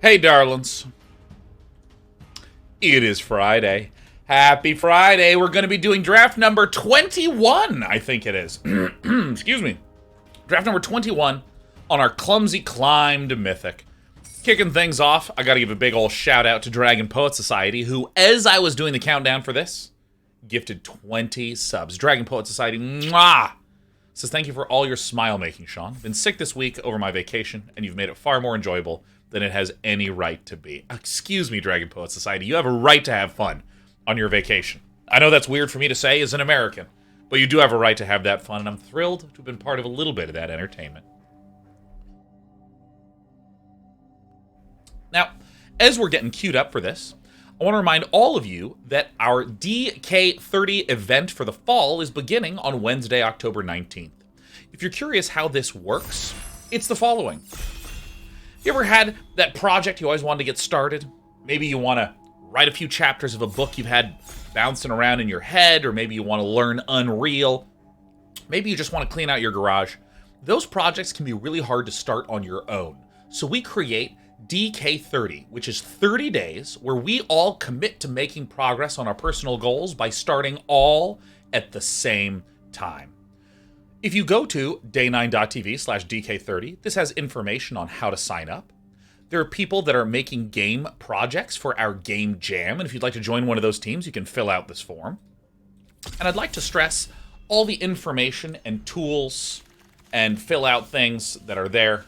Hey, darlings. It is Friday. Happy Friday. We're going to be doing draft number 21, I think it is. Excuse me. Draft number 21 on our clumsy climb to Mythic. Kicking things off, I got to give a big ol' shout out to Dragon Poet Society, who, as I was doing the countdown for this, gifted 20 subs. Dragon Poet Society, mwah! Says thank you for all your smile making, Sean. Been sick this week over my vacation, and you've made it far more enjoyable than it has any right to be. Excuse me, Dragon Poet Society. You have a right to have fun on your vacation. I know that's weird for me to say as an American, but you do have a right to have that fun, and I'm thrilled to have been part of a little bit of that entertainment. Now, as we're getting queued up for this, I want to remind all of you that our DK30 event for the fall is beginning on Wednesday, October 19th. If you're curious how this works, it's the following. You ever had that project you always wanted to get started? Maybe you want to write a few chapters of a book you've had bouncing around in your head, or maybe you want to learn Unreal. Maybe you just want to clean out your garage. Those projects can be really hard to start on your own. So we create DK30, which is 30 days where we all commit to making progress on our personal goals by starting all at the same time. If you go to day9.tv/DK30, this has information on how to sign up. There are people that are making game projects for our game jam, and if you'd like to join one of those teams, you can fill out this form. And I'd like to stress all the information and tools and fill out things that are there.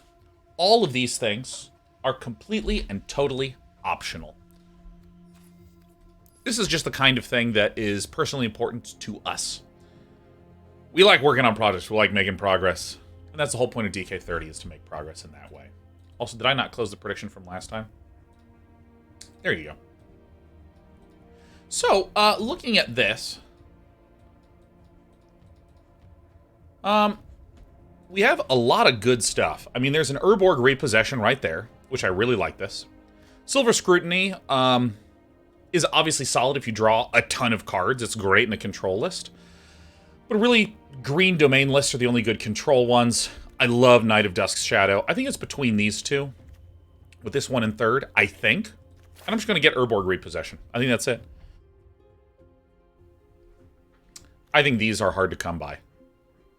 All of these things are completely and totally optional. This is just the kind of thing that is personally important to us. We like working on projects, we like making progress, and that's the whole point of DK30 is to make progress in that way. Also, did I not close the prediction from last time? There you go. So, looking at this, we have a lot of good stuff. I mean, there's an Urborg repossession right there, which I really like this. Silver Scrutiny is obviously solid if you draw a ton of cards. It's great in a control list. But really, green domain lists are the only good control ones. I love Knight of Dusk's Shadow. I think it's between these two, with this one in third, I think. And I'm just going to get Urborg repossession. I think that's it. I think these are hard to come by.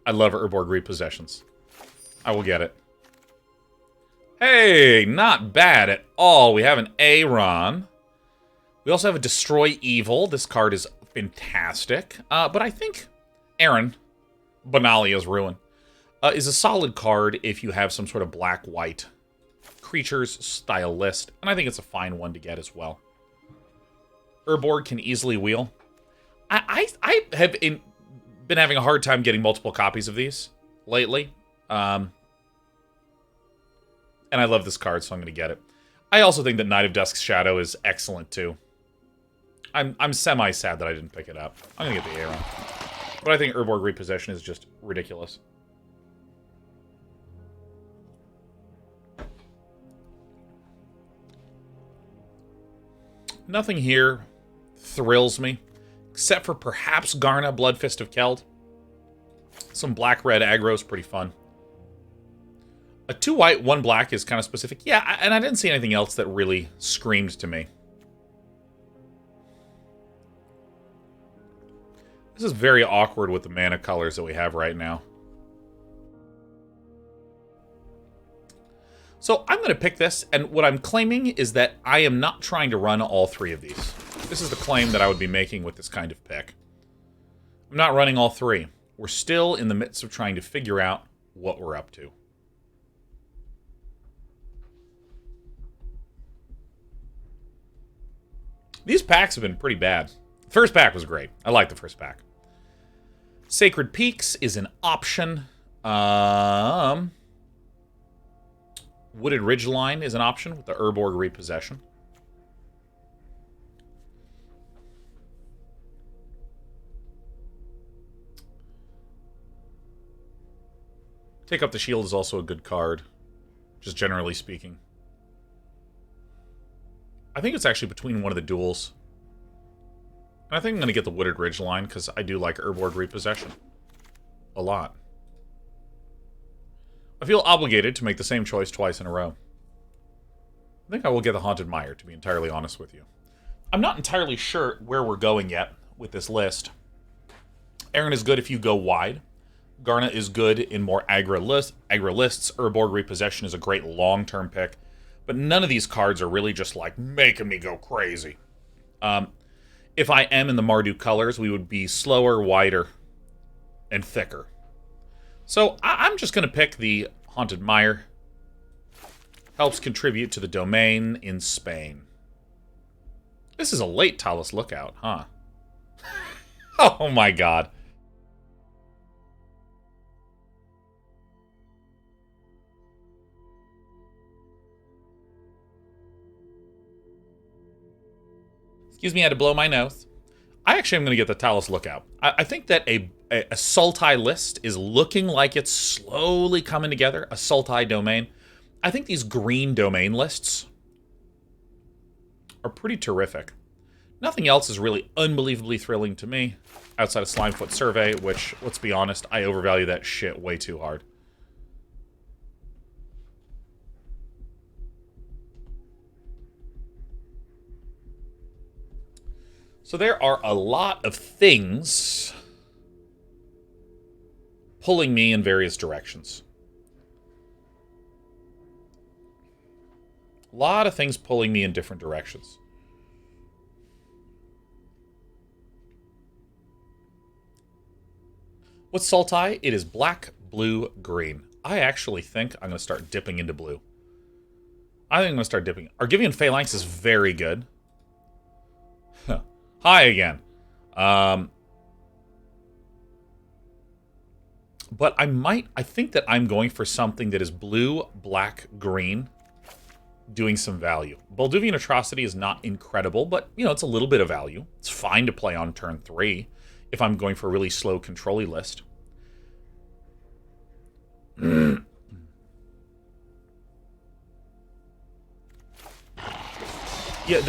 I love Urborg repossessions. I will get it. Hey, not bad at all. We have an Aaron. We also have a Destroy Evil. This card is fantastic. But I think Aaron, Banalia's Ruin, is a solid card if you have some sort of black-white creatures style list. And I think it's a fine one to get as well. Urborg can easily wheel. I have been having a hard time getting multiple copies of these lately. And I love this card, so I'm going to get it. I also think that Knight of Dusk's Shadow is excellent, too. I'm semi-sad that I didn't pick it up. I'm going to get the Aaron. But I think Urborg Repossession is just ridiculous. Nothing here thrills me, except for perhaps Garna, Bloodfist of Keld. Some black-red aggro is pretty fun. A 2 white, 1 black is kind of specific. Yeah, and I didn't see anything else that really screamed to me. This is very awkward with the mana colors that we have right now. So I'm going to pick this, and what I'm claiming is that I am not trying to run all 3 of these. This is the claim that I would be making with this kind of pick. I'm not running all 3. We're still in the midst of trying to figure out what we're up to. These packs have been pretty bad. The first pack was great. I like the first pack. Sacred Peaks is an option. Wooded Ridgeline is an option with the Urborg repossession. Take Up the Shield is also a good card, just generally speaking. I think it's actually between one of the duels. And I think I'm going to get the Wooded Ridgeline, because I do like Urborg Repossession a lot. I feel obligated to make the same choice twice in a row. I think I will get the Haunted Mire, to be entirely honest with you. I'm not entirely sure where we're going yet with this list. Aaron is good if you go wide. Garnet is good in more aggro lists. Urborg Repossession is a great long-term pick. But none of these cards are really just like making me go crazy. If I am in the Mardu colors, we would be slower, wider, and thicker. So I'm just going to pick the Haunted Mire. Helps contribute to the domain in Spain. This is a late Talus Lookout, huh? Oh my god. Excuse me, I had to blow my nose. I actually am going to get the Talus Lookout. I think that a Sultai list is looking like it's slowly coming together. A Sultai domain. I think these green domain lists are pretty terrific. Nothing else is really unbelievably thrilling to me outside of Slimefoot Survey, which, let's be honest, I overvalue that shit way too hard. So there are a lot of things pulling me in various directions. A lot of things pulling me in different directions. What's Sultai? It is black, blue, green. I actually think I'm going to start dipping into blue. I think I'm going to start dipping. Argivian Phalanx is very good. Hi again. But I think that I'm going for something that is blue, black, green, doing some value. Balduvian Atrocity is not incredible, but, you know, it's a little bit of value. It's fine to play on turn 3 if I'm going for a really slow control-y list. Yeah,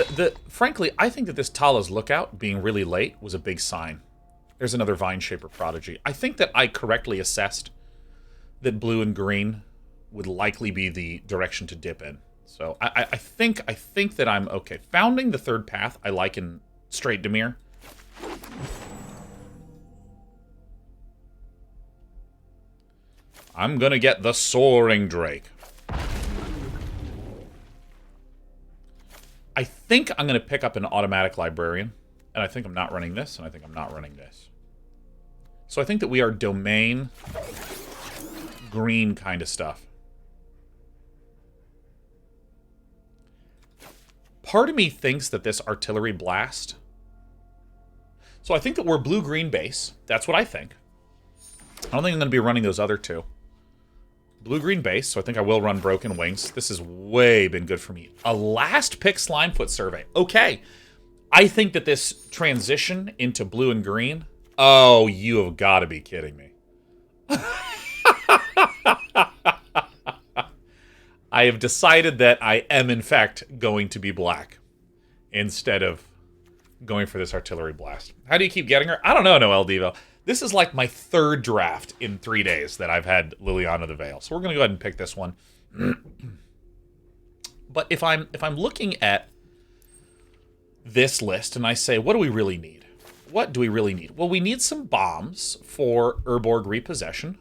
frankly, I think that this Tala's Lookout being really late was a big sign. There's another Vine Shaper Prodigy. I think that I correctly assessed that blue and green would likely be the direction to dip in. So I think that I'm okay. Founding the third path I like in straight Dimir. I'm gonna get the Soaring Drake. I think I'm going to pick up an Automatic Librarian, and I think I'm not running this, and I think I'm not running this. So I think that we are domain green kind of stuff. Part of me thinks that this Artillery Blast... So I think that we're blue-green base. That's what I think. I don't think I'm going to be running those other two. Blue-green base, so I think I will run Broken Wings. This has way been good for me. A last pick Slimefoot Survey. Okay. I think that this transition into blue and green... Oh, you have got to be kidding me. I have decided that I am, in fact, going to be black instead of going for this Artillery Blast. How do you keep getting her? I don't know, Noel Devo. This is like my third draft in 3 days that I've had Liliana the Veil. So we're going to go ahead and pick this one. But if I'm looking at this list and I say, what do we really need? What do we really need? Well, we need some bombs for Urborg Repossession.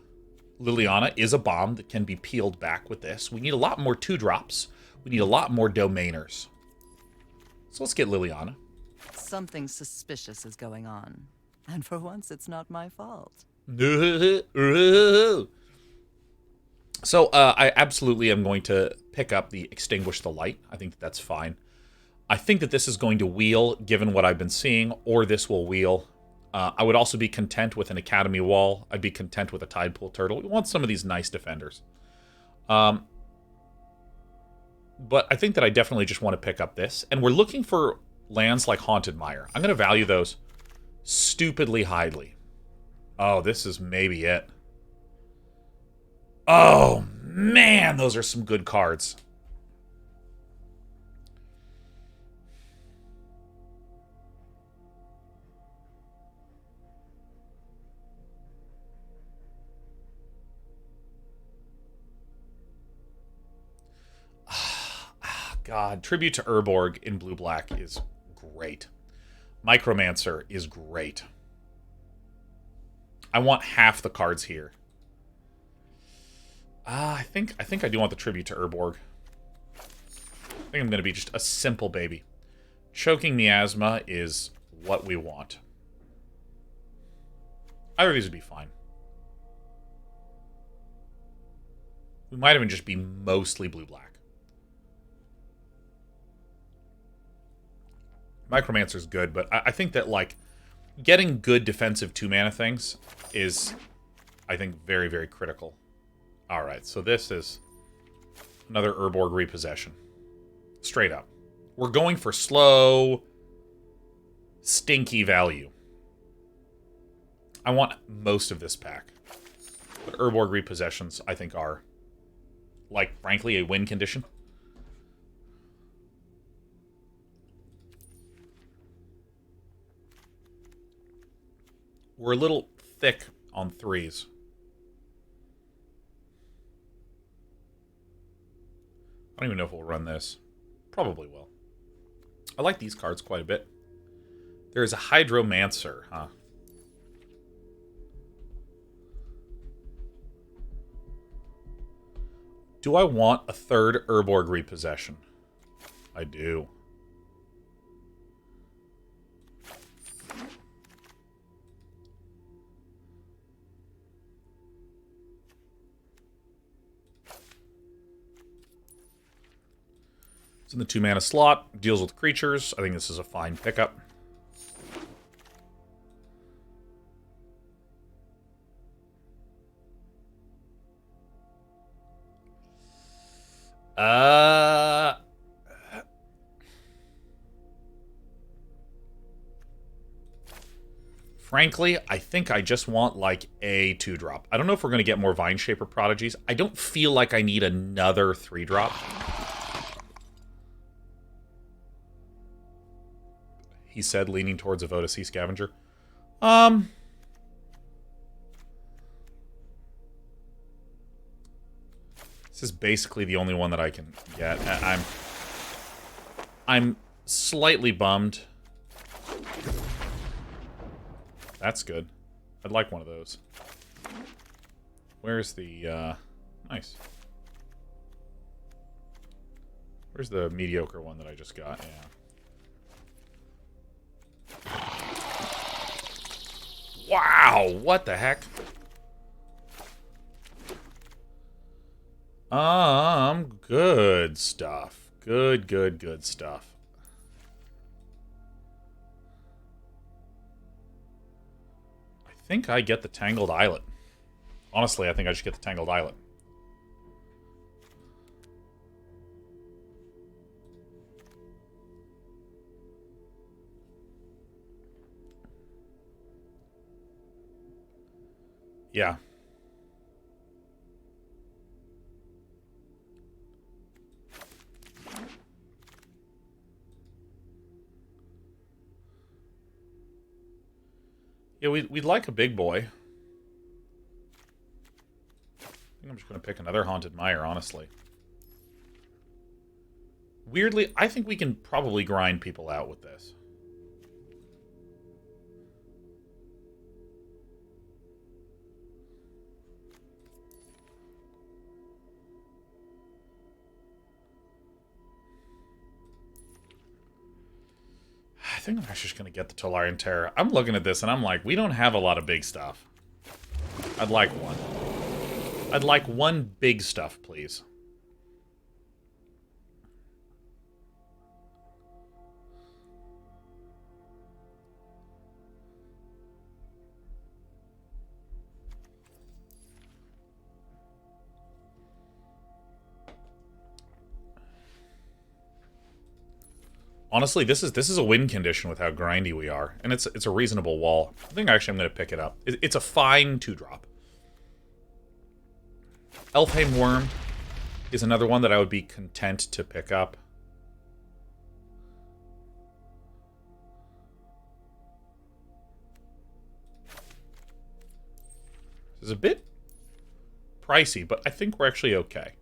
Liliana is a bomb that can be peeled back with this. We need a lot more 2-drops. We need a lot more Domainers. So let's get Liliana. Something suspicious is going on. And for once, it's not my fault. So I absolutely am going to pick up the Extinguish the Light. I think that's fine. I think that this is going to wheel, given what I've been seeing, or this will wheel. I would also be content with an Academy Wall. I'd be content with a Tidepool Turtle. We want some of these nice defenders. But I think that I definitely just want to pick up this. And we're looking for lands like Haunted Mire. I'm going to value those stupidly highly. Oh, this is maybe it. Oh, man, those are some good cards. God. Tribute to Urborg in blue-black is great. Micromancer is great. I want half the cards here. I think I do want the Tribute to Urborg. I think I'm going to be just a simple baby. Choking Miasma is what we want. Either of these would be fine. We might even just be mostly blue-black. Micromancer's good, but I think that, like, getting good defensive 2-mana things is, I think, very, very critical. Alright, so this is another Urborg Repossession. Straight up. We're going for slow, stinky value. I want most of this pack. But Urborg Repossessions, I think, are, like, frankly, a win condition. We're a little thick on 3s. I don't even know if we'll run this. Probably will. I like these cards quite a bit. There is a Hydromancer, huh? Do I want a third Urborg Repossession? I do. It's in the 2-mana slot. Deals with creatures. I think this is a fine pickup. Frankly, I think I just want, like, a 2-drop. I don't know if we're going to get more Vine Shaper Prodigies. I don't feel like I need another 3-drop. He said, leaning towards a Voda Sea Scavenger. This is basically the only one that I can get. I'm slightly bummed. That's good. I'd like one of those. Where's the, nice. Where's the mediocre one that I just got? Yeah. Wow, what the heck? Good stuff. Good stuff. I think I get the Tangled Islet. Honestly, I think I should get the Tangled Islet. Yeah. Yeah, we'd like a big boy. I think I'm just going to pick another Haunted Mire, honestly. Weirdly, I think we can probably grind people out with this. I think I'm actually just going to get the Tolarian Terror. I'm looking at this and I'm like, we don't have a lot of big stuff. I'd like one. I'd like one big stuff, please. Honestly, this is a win condition with how grindy we are, and it's a reasonable wall. I think actually I'm going to pick it up. It's a fine 2-drop. Elfheim Worm is another one that I would be content to pick up. This is a bit pricey, but I think we're actually okay.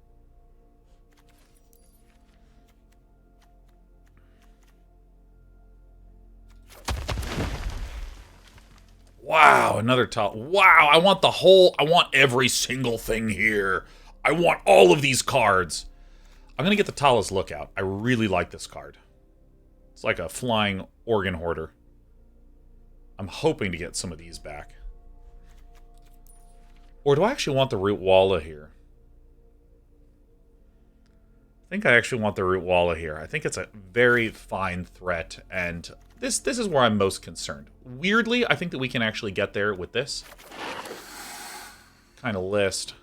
Wow, another top. Wow, I want the whole... I want every single thing here. I want all of these cards. I'm going to get the Tala's Lookout. I really like this card. It's like a flying organ hoarder. I'm hoping to get some of these back. Or do I actually want the Root Walla here? I think I actually want the Root Walla here. I think it's a very fine threat, and this is where I'm most concerned. Weirdly, I think that we can actually get there with this kind of list.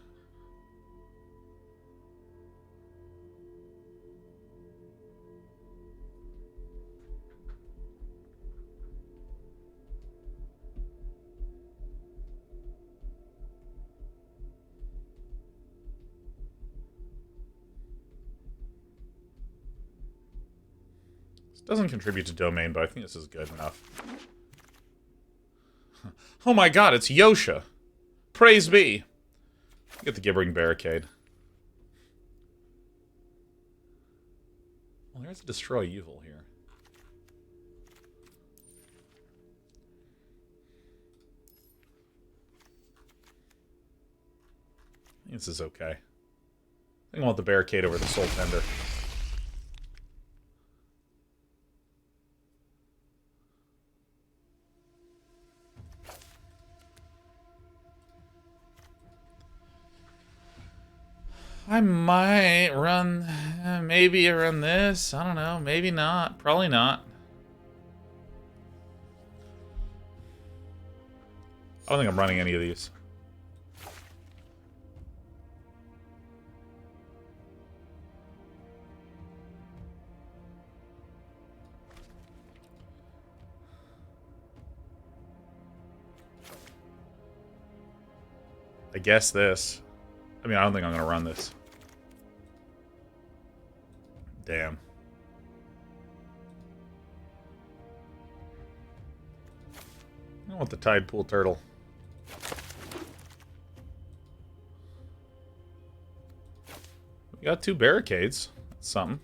Doesn't contribute to domain, but I think this is good enough. Oh my god, it's Yosha! Praise be! Get the Gibbering Barricade. Well, there's a Destroy Evil here. I think this is okay. I think I want the Barricade over the Soul Tender. I might run, maybe run this. I don't know. Maybe not. Probably not. I don't think I'm running any of these. I guess this. I mean, I don't think I'm going to run this. Damn. I want the Tide Pool Turtle. We got 2 barricades. That's something.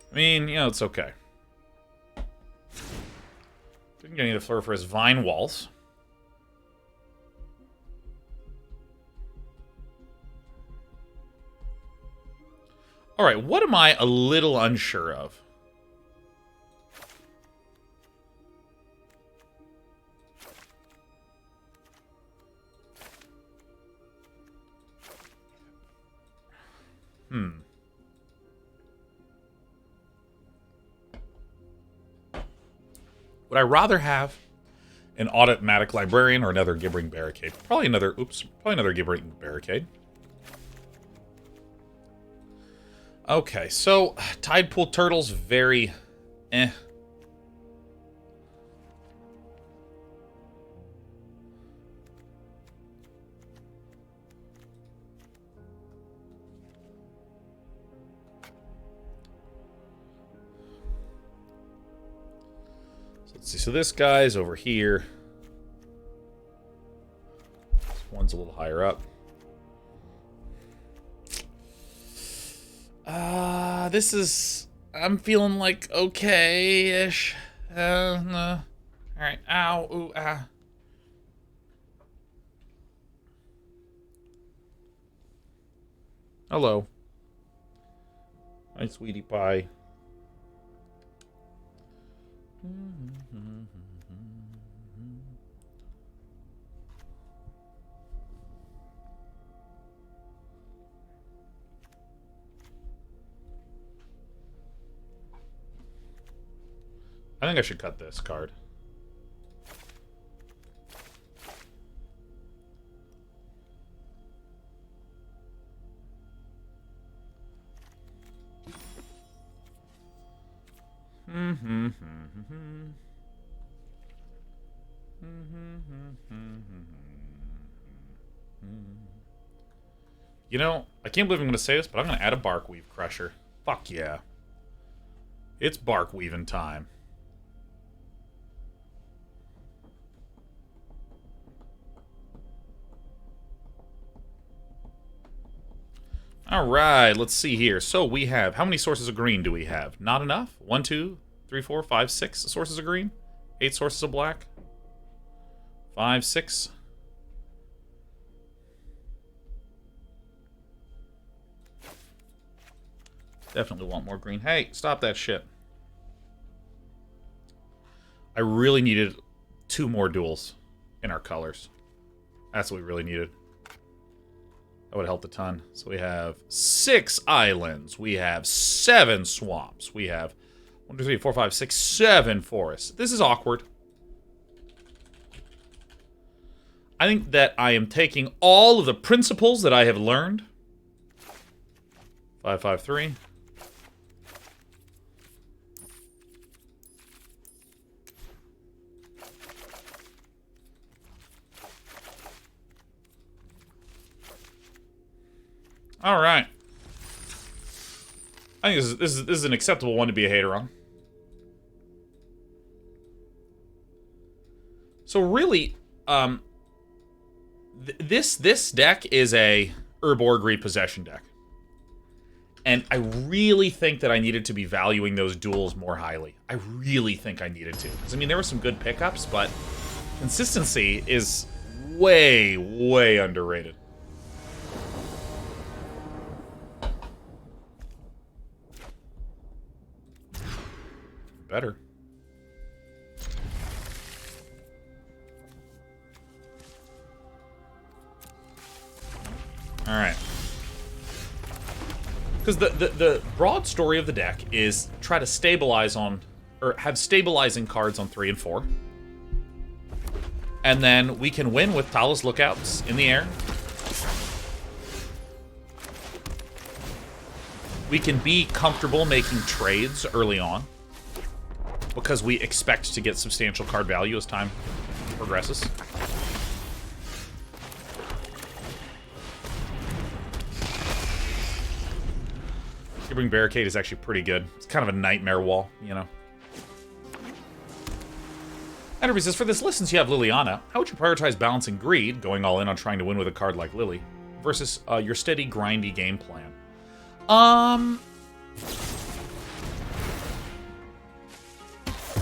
I mean, you know, it's okay. Didn't get any of the for his Vine Walls. Alright, what am I a little unsure of? Would I rather have an Automatic Librarian or another Gibbering Barricade? Probably another, probably another Gibbering Barricade. Okay, so Tide Pool Turtle's very eh. Let's see, so this guy's over here. This one's a little higher up. This is... I'm feeling like okay-ish. No. Alright, ow, ooh, ah. Hello. Hi, sweetie pie. I think I should cut this card. You know, I can't believe I'm going to say this, but I'm going to add a Barkweave Crusher. Fuck yeah. It's Barkweaving time. All right, let's see here. So we have, how many sources of green do we have? Not enough. 1, 2, 3, 4, 5, 6 sources of green. 8 sources of black. 5, 6. Definitely want more green. Hey, stop that shit. I really needed 2 more duels in our colors. That's what we really needed. That would have helped a ton. So we have 6 islands. We have 7 swamps. We have 1, 2, 3, 4, 5, 6, 7 forests. This is awkward. I think that I am taking all of the principles that I have learned. 5, 5, 3. All right. I think this is an acceptable one to be a hater on. So really, this deck is a Urborg repossession deck, and I really think that I needed to be valuing those duels more highly. I really think I needed to, because I mean there were some good pickups, but consistency is way, way underrated. Better. All right. Because the broad story of the deck is try to stabilize on, or have stabilizing cards on 3 and 4. And then we can win with Tala's Lookouts in the air. We can be comfortable making trades early on, because we expect to get substantial card value as time progresses. Skibberling Barricade is actually pretty good. It's kind of a nightmare wall, you know. Enderby says, for this list, since you have Liliana, how would you prioritize balancing greed, going all in on trying to win with a card like Lily, versus your steady, grindy game plan?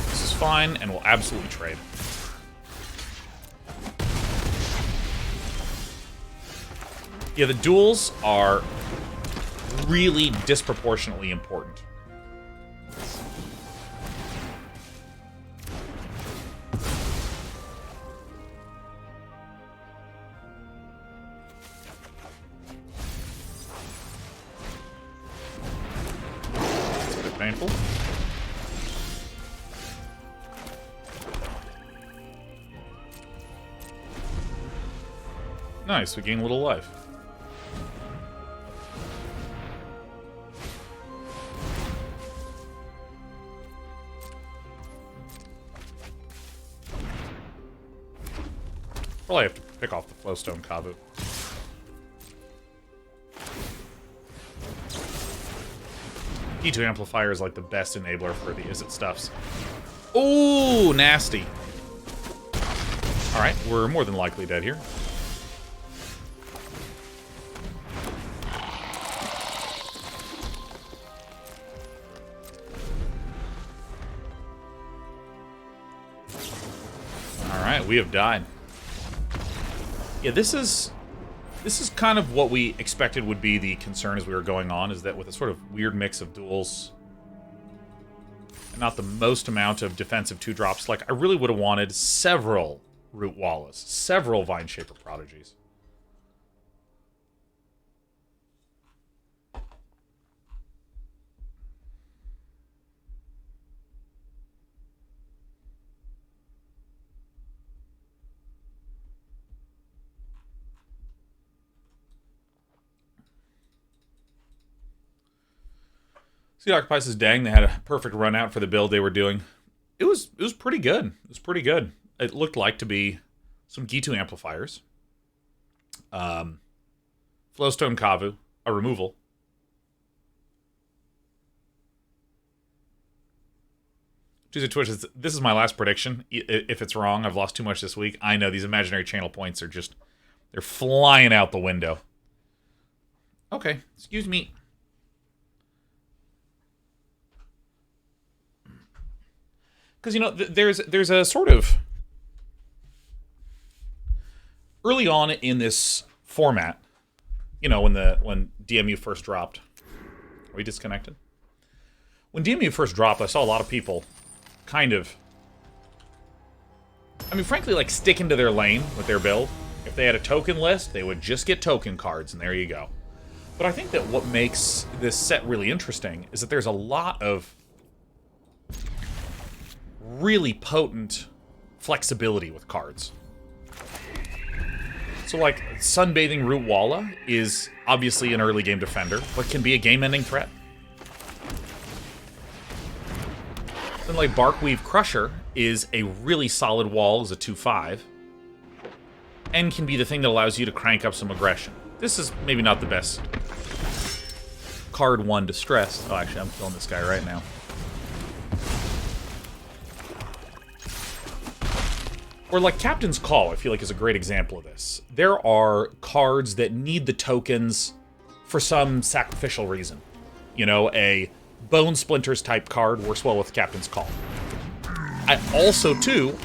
This is fine, and we'll absolutely trade. Yeah, the duels are really disproportionately important. It's a bit painful. Nice, we gain a little life. Probably have to pick off the Flowstone Kavu. E2 Amplifier is like the best enabler for the Izzet stuffs. Ooh, nasty. Alright, we're more than likely dead here. Alright, we have died. Yeah, this is kind of what we expected would be the concern as we were going on, is that with a sort of weird mix of duels and not the most amount of defensive 2-drops, like, I really would have wanted several Root Wallace, several Vine Shaper Prodigies. Sea Octopi says, dang, they had a perfect run out for the build they were doing. It was pretty good. It was pretty good. It looked like to be some G2 amplifiers. Flowstone Kavu, a removal. Tuesday Twitch says, this is my last prediction. If it's wrong, I've lost too much this week. I know, these imaginary channel points are just, they're flying out the window. Okay, excuse me. Because, you know, there's a sort of... Early on in this format, you know, when DMU first dropped... Are we disconnected? When DMU first dropped, I saw a lot of people kind of... I mean, frankly, like, sticking to their lane with their build. If they had a token list, they would just get token cards, and there you go. But I think that what makes this set really interesting is that there's a lot of really potent flexibility with cards. So, like, Sunbathing Root Walla is obviously an early game defender, but can be a game-ending threat. Then, like, Barkweave Crusher is a really solid wall as a 2/5, and can be the thing that allows you to crank up some aggression. This is maybe not the best card 1 to stress. Oh, actually, I'm killing this guy right now. Or like Captain's Call, I feel like is a great example of this. There are cards that need the tokens for some sacrificial reason. You know, a Bone Splinters type card works well with Captain's Call. I also, too,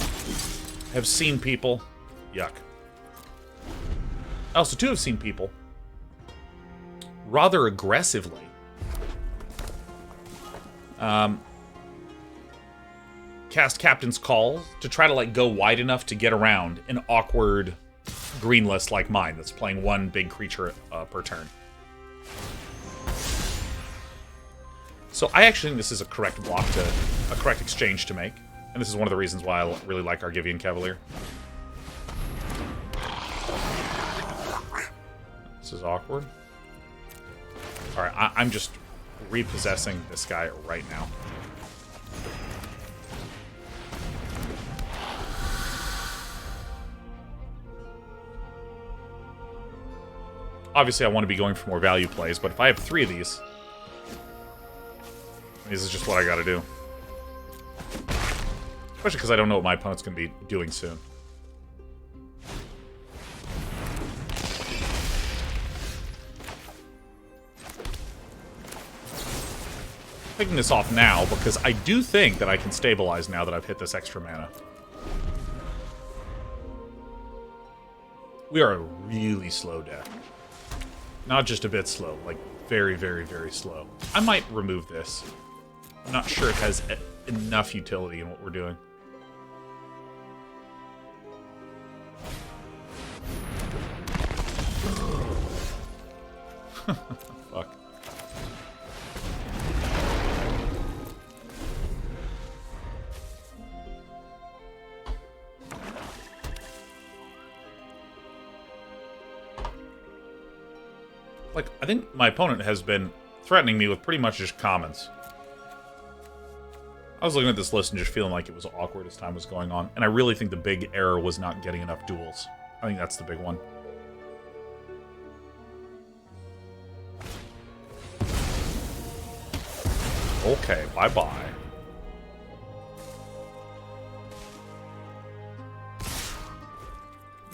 have seen people... Yuck. I also, too, have seen people rather aggressively cast Captain's Call to try to, like, go wide enough to get around an awkward green list like mine that's playing one big creature per turn. So I actually think this is a correct correct exchange to make. And this is one of the reasons why I really like Argivian Cavalier. This is awkward. Alright, I'm just repossessing this guy right now. Obviously, I want to be going for more value plays, but if I have 3 of these, this is just what I gotta do. Especially because I don't know what my opponent's going to be doing soon. Picking this off now because I do think that I can stabilize now that I've hit this extra mana. We are a really slow deck. Not just a bit slow, like very, very, very slow. I might remove this. I'm not sure it has enough utility in what we're doing. Fuck. Like, I think my opponent has been threatening me with pretty much just commons. I was looking at this list and just feeling like it was awkward as time was going on, and I really think the big error was not getting enough duels. I think that's the big one. Okay, bye-bye.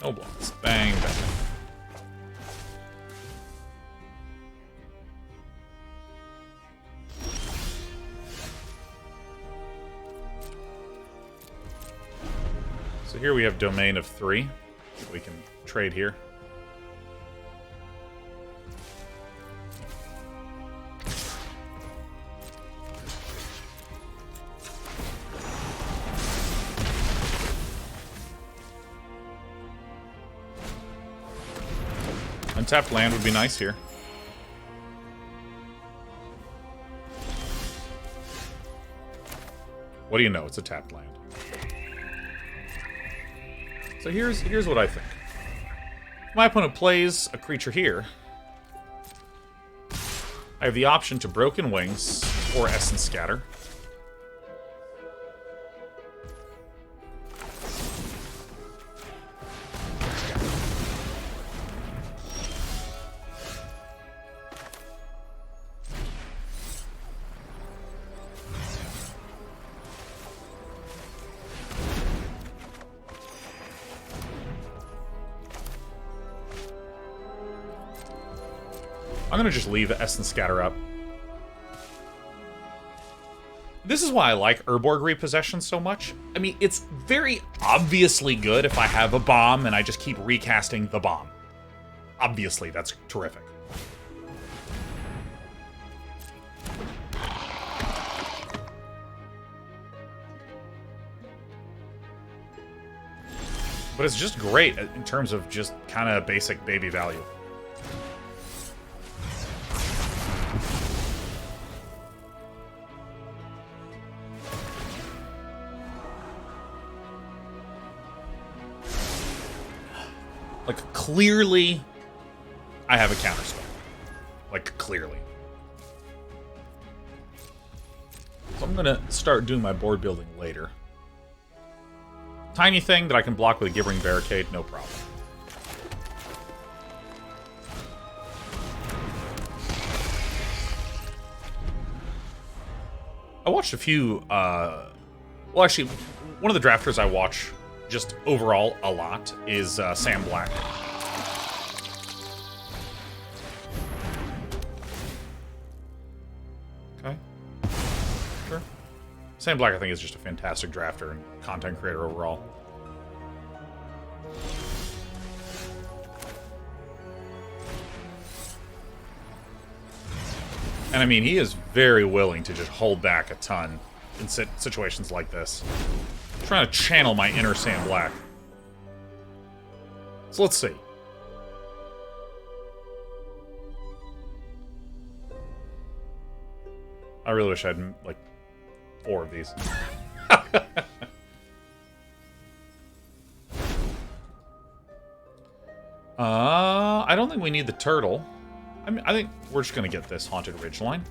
No blocks. Bang, bang. So here we have domain of 3. We can trade here. Untapped land would be nice here. What do you know? It's a tapped land. So here's what I think. My opponent plays a creature here. I have the option to Broken Wings or Essence Scatter. I'm going to just leave Essence Scatter up. This is why I like Urborg Repossession so much. I mean, it's very obviously good if I have a bomb and I just keep recasting the bomb. Obviously, that's terrific. But it's just great in terms of just kind of basic baby value. Like, clearly, I have a counterspell. Like, clearly. So I'm gonna start doing my board building later. Tiny thing that I can block with a Gibbering Barricade, no problem. I watched a few, well, actually, one of the drafters I watch just overall a lot is Sam Black. Okay. Sure. Sam Black, I think, is just a fantastic drafter and content creator overall. And I mean, he is very willing to just hold back a ton in situations like this. I'm trying to channel my inner Sam Black. So let's see. I really wish I had, like, 4 of these. I don't think we need the turtle. I mean, I think we're just gonna get this Haunted Ridgeline.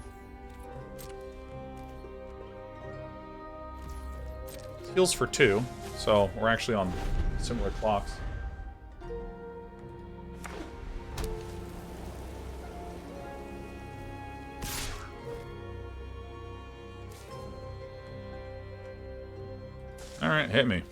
Heals for 2, so we're actually on similar clocks. Alright, hit me.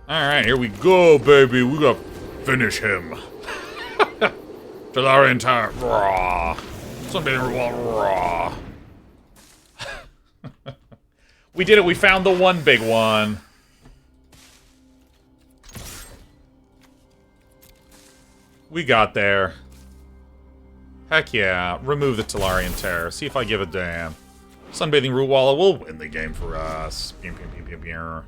Alright, here we go, baby. We gotta finish him. To our entire raw. Something raw. We did it. We found the one big one. We got there. Heck yeah. Remove the Talarian Terror. See if I give a damn. Sunbathing Rootwalla will win the game for us. Pew, pew, pew, pew, pew.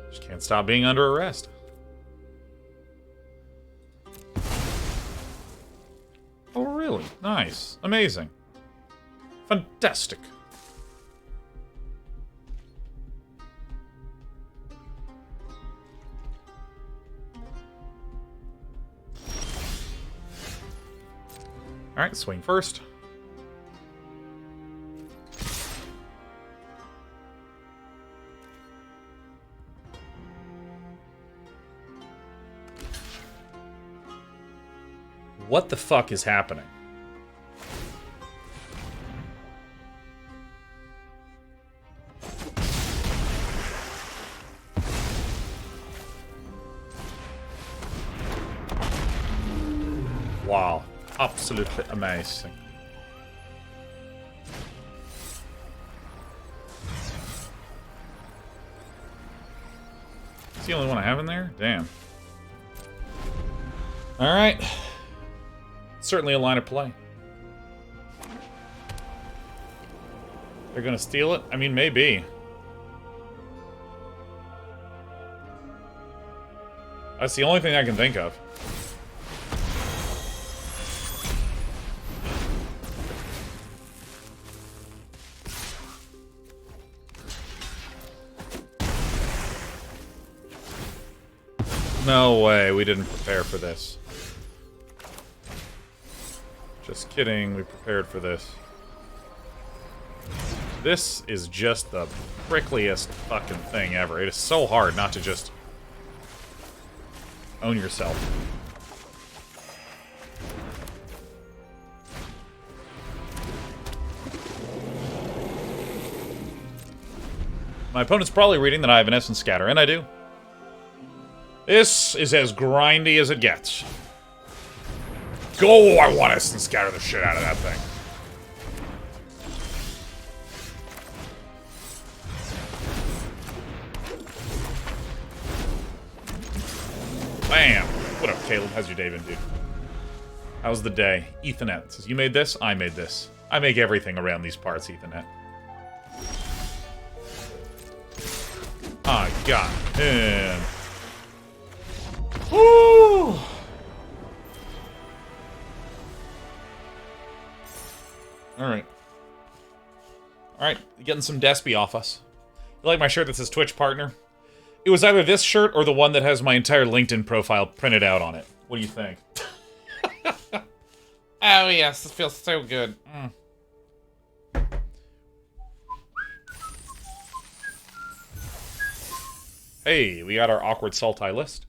Just can't stop being under arrest. Oh, really? Nice. Amazing. Fantastic. Alright, swing first. What the fuck is happening? Wow. Absolutely amazing. It's the only one I have in there? Damn. Alright. Certainly a line of play. They're gonna steal it? I mean, maybe. That's the only thing I can think of. No way, we didn't prepare for this. Just kidding, we prepared for this. This is just the prickliest fucking thing ever. It is so hard not to just... Own yourself. My opponent's probably reading that I have an Essence Scatter, and I do. This is as grindy as it gets. Go! I want Essence Scatter the shit out of that thing. Bam! What up, Caleb? How's your day been, dude? How's the day? Ethernet says, you made this? I made this. I make everything around these parts, Ethernet. Oh, God. Man. Woo! Alright. Alright, getting some Despy off us. You like my shirt that says Twitch partner? It was either this shirt or the one that has my entire LinkedIn profile printed out on it. What do you think? Oh, yes, this feels so good. Hey, we got our awkward Sultai list.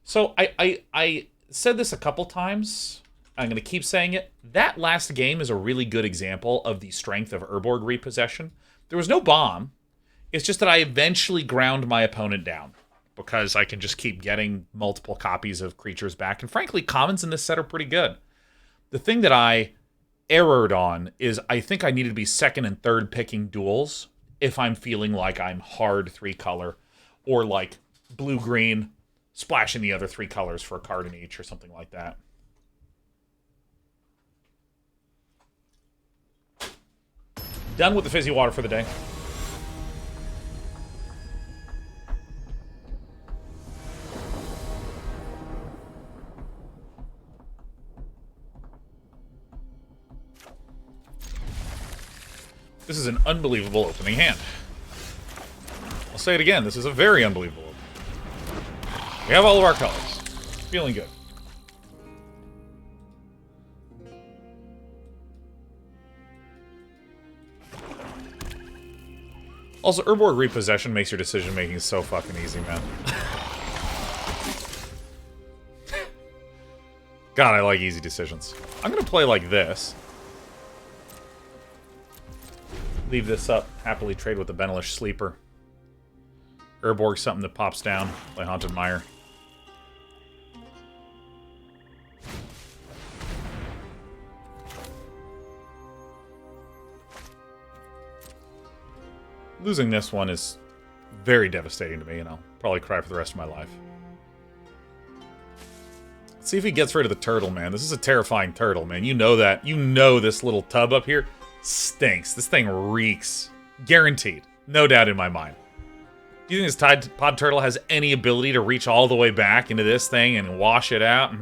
So, I said this a couple times. I'm going to keep saying it. That last game is a really good example of the strength of Urborg Repossession. There was no bomb. It's just that I eventually ground my opponent down because I can just keep getting multiple copies of creatures back. And frankly, commons in this set are pretty good. The thing that I errored on is I think I needed to be second and third picking duels if I'm feeling like I'm hard 3-color or like blue-green, splashing the other 3 colors for a card in each or something like that. Done with the fizzy water for the day. This is an unbelievable opening hand. I'll say it again, this is a very unbelievable opening. We have all of our colors. Feeling good. Also, Urborg Repossession makes your decision-making so fucking easy, man. God, I like easy decisions. I'm gonna play like this. Leave this up. Happily trade with the Benelish Sleeper. Urborg, something that pops down. Play Haunted Mire. Losing this one is very devastating to me, and I'll probably cry for the rest of my life. Let's see if he gets rid of the turtle, man. This is a terrifying turtle, man. You know that. You know this little tub up here stinks. This thing reeks. Guaranteed. No doubt in my mind. Do you think this Tide Pod Turtle has any ability to reach all the way back into this thing and wash it out?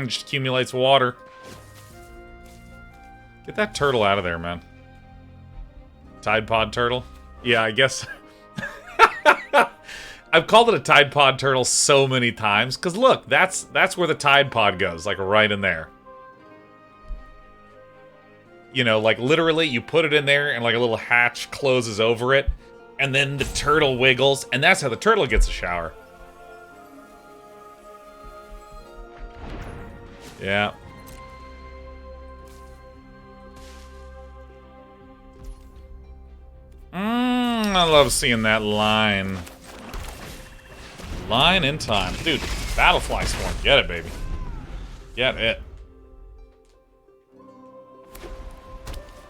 Just accumulates water. Get that turtle out of there, man. Tide Pod Turtle? Yeah, I guess. I've called it a Tide Pod Turtle so many times. Because look, that's where the Tide Pod goes. Like right in there. You know, like literally you put it in there and like a little hatch closes over it. And then the turtle wiggles. And that's how the turtle gets a shower. Yeah. I love seeing that line. Line in time. Dude, Battlefly Swarm. Get it, baby. Get it.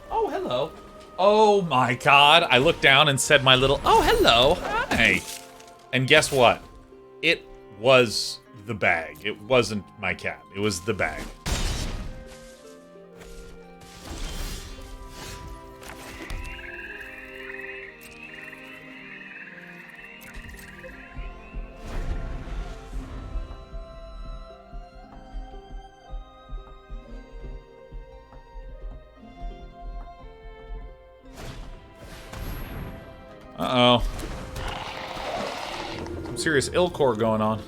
Oh, hello. Oh my god. I looked down and said my little, oh, hello. Hi. And guess what? It was the bag. It wasn't my cat. It was the bag. Uh-oh. Some serious Ilcore going on.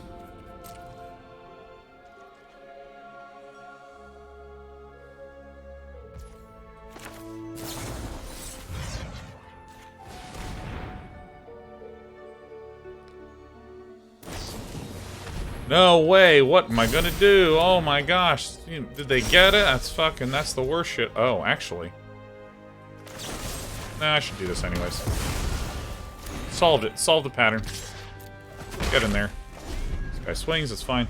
No way, what am I gonna do? Oh my gosh. Did they get it? That's the worst shit. Oh, actually. Nah, I should do this anyways. Solved it. Solved the pattern. Get in there. This guy swings, it's fine.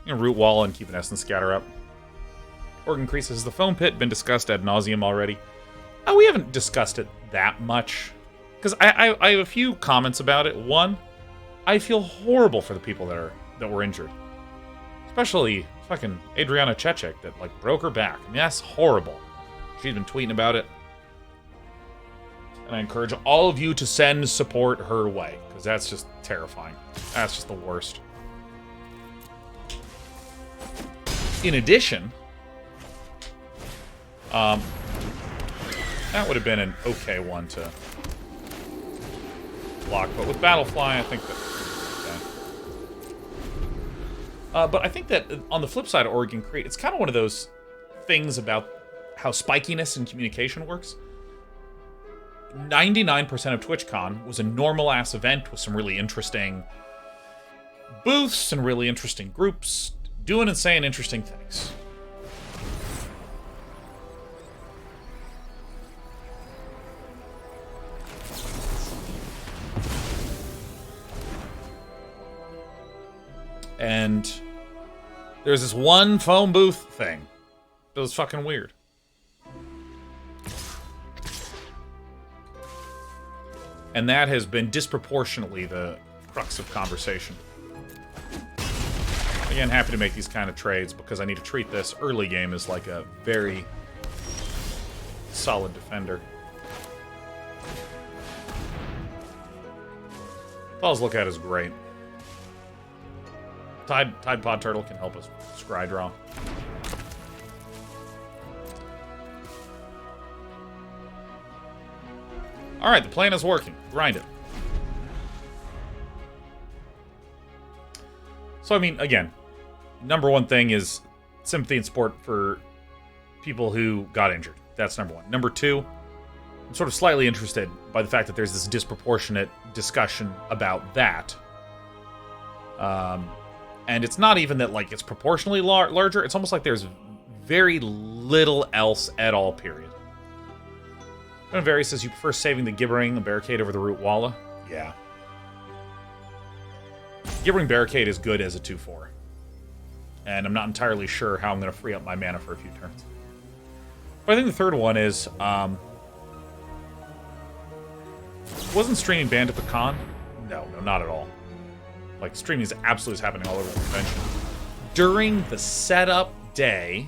You can root wall and keep an Essence Scatter up. Orc increases the foam pit, been discussed ad nauseum already. We haven't discussed it that much. Because I have a few comments about it. One, I feel horrible for the people that were injured. Especially fucking Adriana Chechik that like broke her back. I mean, that's horrible. She's been tweeting about it. And I encourage all of you to send support her way, because that's just terrifying. That's just the worst. In addition, that would have been an okay one to block, but with Battlefly, I think that... Okay. But I think that on the flip side of Oregon Crete, it's kind of one of those things about how spikiness in communication works. 99% of TwitchCon was a normal-ass event with some really interesting booths and really interesting groups doing and saying interesting things. And there's this one phone booth thing that was fucking weird. And that has been disproportionately the crux of conversation. Again, happy to make these kind of trades because I need to treat this early game as like a very solid defender. Falls look at is great. Tide Pod Turtle can help us scry draw. Alright, the plan is working. Grind it. So, I mean, again, number one thing is sympathy and support for people who got injured. That's number one. Number two, I'm sort of slightly interested by the fact that there's this disproportionate discussion about that. And it's not even that, like, it's proportionally larger. It's almost like there's very little else at all, period. Very says, you prefer saving the Gibbering and Barricade over the Root Walla? Yeah. Gibbering Barricade is good as a 2-4. And I'm not entirely sure how I'm going to free up my mana for a few turns. But I think the third one is, wasn't streaming banned at the con? No, not at all. Like, streaming is absolutely happening all over the convention. During the setup day,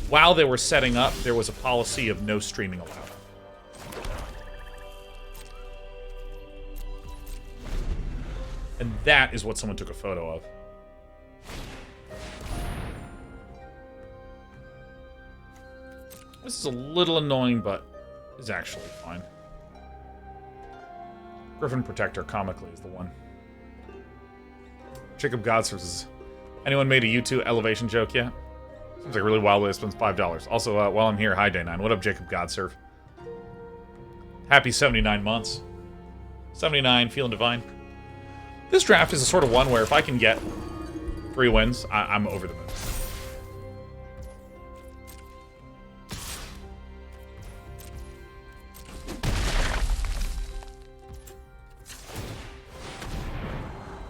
while they were setting up, there was a policy of no streaming allowed. And that is what someone took a photo of. This is a little annoying, but is actually fine. Griffin Protector, comically, is the one. Jacob Godserve says, anyone made a U2 elevation joke yet? Seems like a really wild way to spend $5. Also, while I'm here, hi Day9. What up, Jacob Godserve? Happy 79 months. 79, feeling divine. This draft is a sort of one where if I can get 3 wins, I'm over the moon.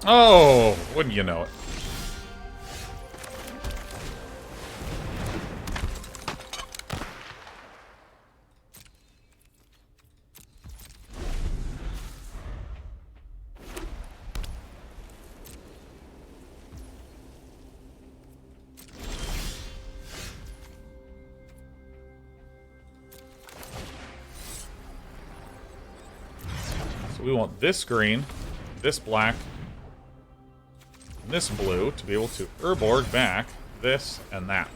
Oh, wouldn't you know it? So we want this green, this black, this blue to be able to Urborg back this and that.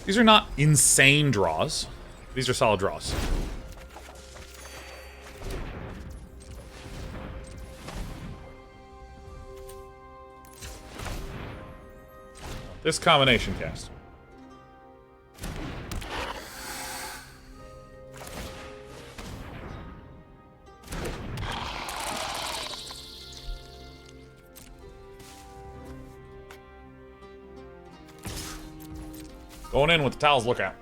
These are not insane draws. These are solid draws. This combination cast. Going in with the Talos Lookout.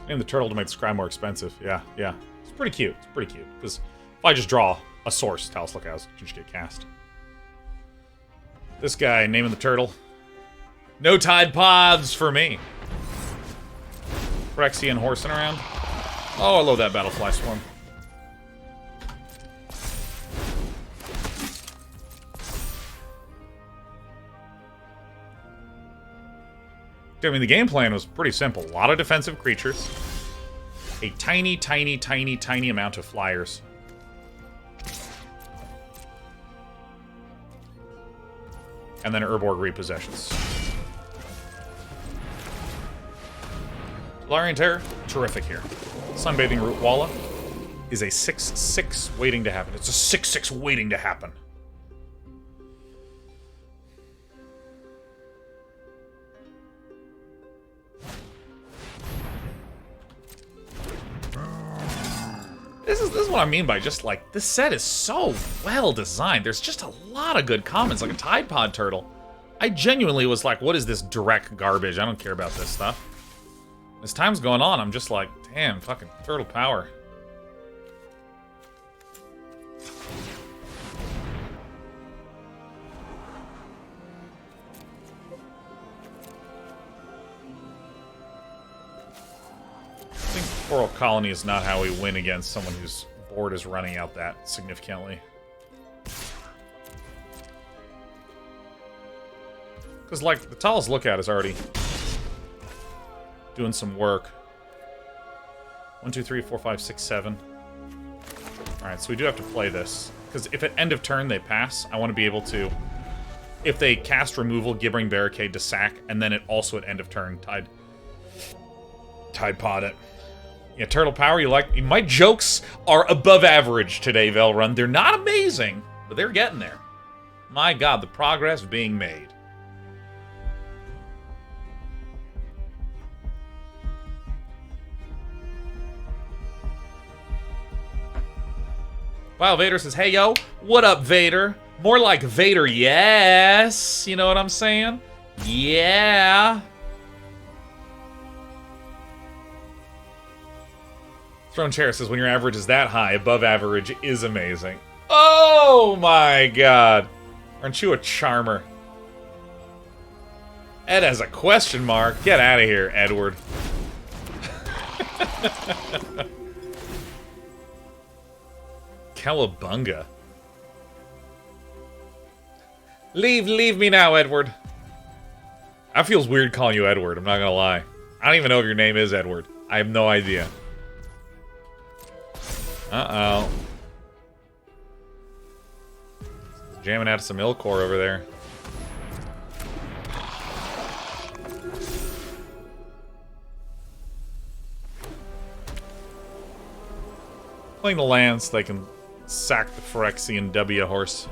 And the turtle to make the scry more expensive. Yeah, yeah. It's pretty cute. It's pretty cute. Because if I just draw a source, Talos Lookout can just get cast. This guy, naming the turtle. No Tide Pods for me. Phyrexian horsing around. Oh, I love that Battlefly Swarm. I mean, the game plan was pretty simple. A lot of defensive creatures. A tiny, tiny, tiny, tiny amount of flyers. And then Urborg repossessions. Solarian Terror, terrific here. Sunbathing Root Walla is a 6/6 waiting to happen. It's a 6/6 waiting to happen. This is what I mean by just like, this set is so well designed. There's just a lot of good comments, like a Tide Pod Turtle. I genuinely was like, what is this direct garbage? I don't care about this stuff. As time's going on, I'm just like, damn, fucking turtle power. I think Coral Colony is not how we win against someone whose board is running out that significantly. Because, like, the Talos Lookout is already doing some work. 1, 2, 3, 4, 5, 6, 7. Alright, so we do have to play this. Because if at end of turn they pass, I want to be able to... If they cast removal, Gibbering Barricade to sack, and then it also at end of turn Tide Pod it. Yeah, Turtle Power, you like... My jokes are above average today, Velrun. They're not amazing, but they're getting there. My god, the progress being made. Wow, Vader says, hey, yo, what up, Vader? More like Vader, yes. You know what I'm saying? Yeah. Throne Chair says, when your average is that high, above average is amazing. Oh, my God. Aren't you a charmer? Ed has a question mark. Get out of here, Edward. Cowabunga. Leave me now, Edward. That feels weird calling you Edward, I'm not gonna lie. I don't even know if your name is Edward. I have no idea. Uh-oh. Jamming out some Ilcore over there. Playing the lands so they can sack the Phyrexian W horse.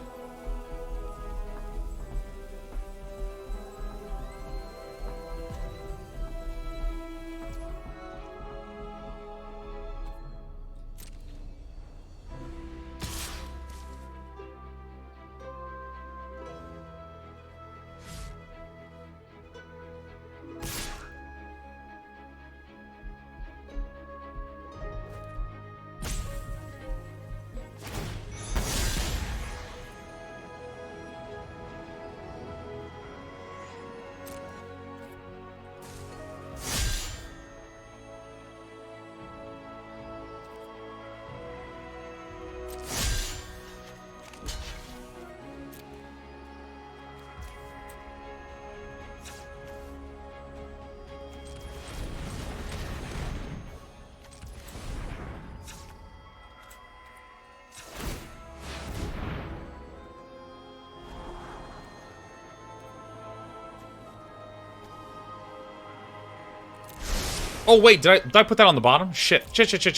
Oh, wait, did I put that on the bottom? Shit. Shit.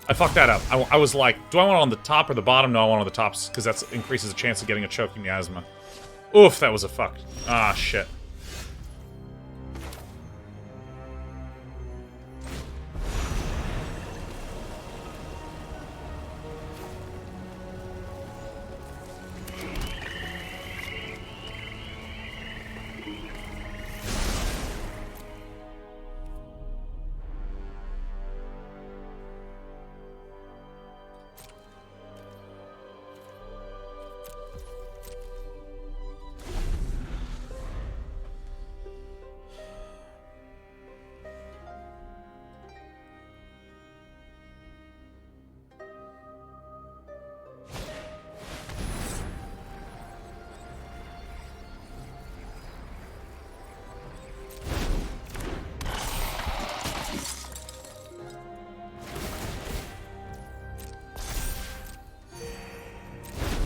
I fucked that up. I was like, do I want it on the top or the bottom? No, I want it on the tops, because that increases the chance of getting a choking miasma. Oof, that was a fuck. Ah, shit.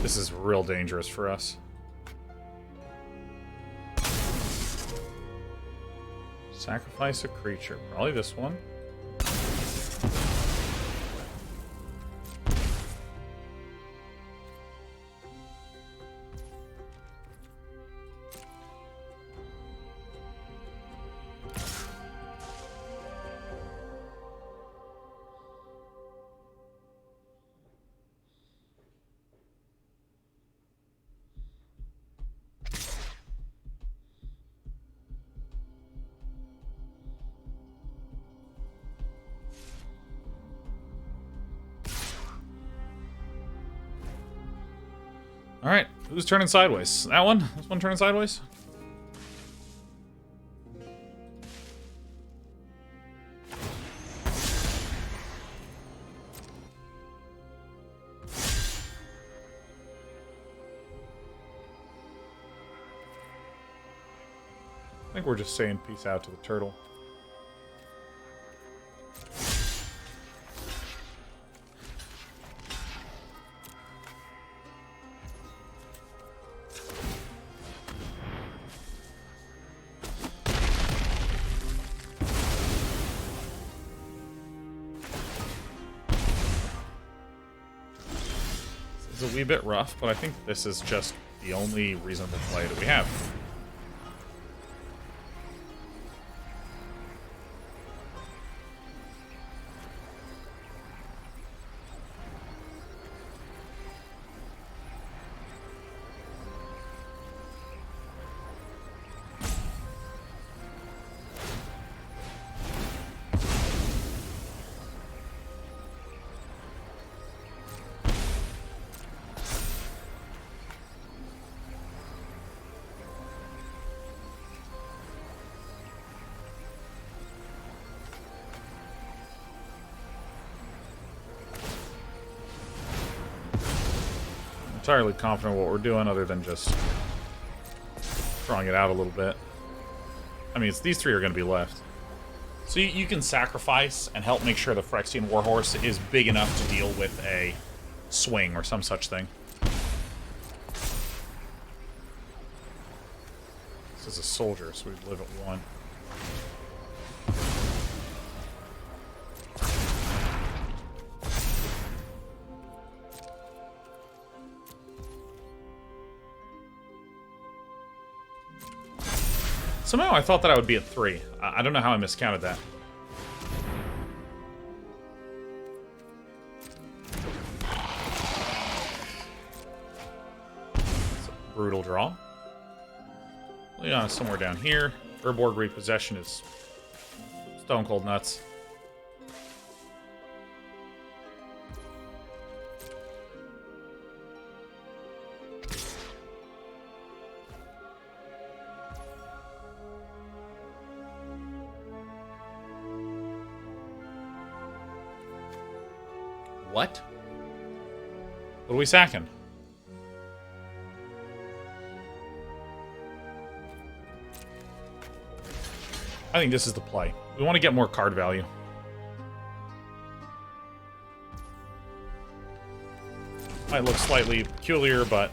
This is real dangerous for us. Sacrifice a creature. Probably this one. Alright, who's turning sideways? That one? This one turning sideways? I think we're just saying peace out to the turtle. It's a wee bit rough, but I think this is just the only reasonable play that we have. Entirely confident what we're doing other than just drawing it out a little bit. I mean, these three are going to be left. So you can sacrifice and help make sure the Phyrexian Warhorse is big enough to deal with a swing or some such thing. This is a soldier, so we live at 1. Somehow I thought that I would be at 3. I don't know how I miscounted that. It's a brutal draw. Leon is somewhere down here. Urborg Repossession is stone cold nuts. What? What are we sacking? I think this is the play. We want to get more card value. Might look slightly peculiar, but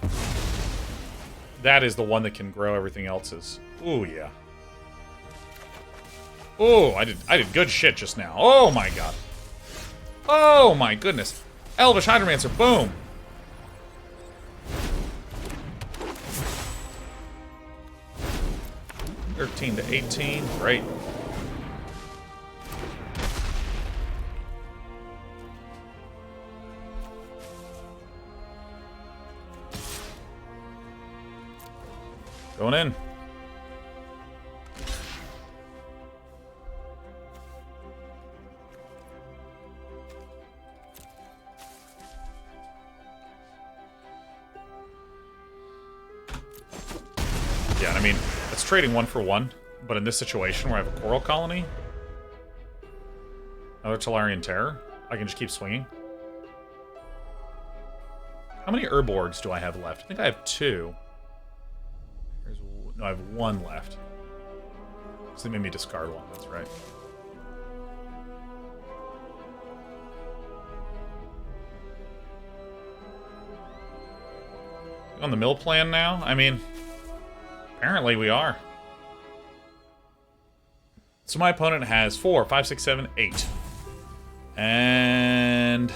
that is the one that can grow everything else's. Ooh, yeah. Oh, I did good shit just now. Oh my god. Oh my goodness. Elvish Hydromancer, boom! $13 to $18, great. Going in. Yeah, I mean, it's trading 1 for 1, but in this situation where I have a Coral Colony, another Tolarian Terror, I can just keep swinging. How many Urborgs do I have left? I think I have 2. No, I have 1 left. So they made me discard 1, that's right. On the mill plan now? I mean, apparently we are. So my opponent has 4, 5, 6, 7, 8. And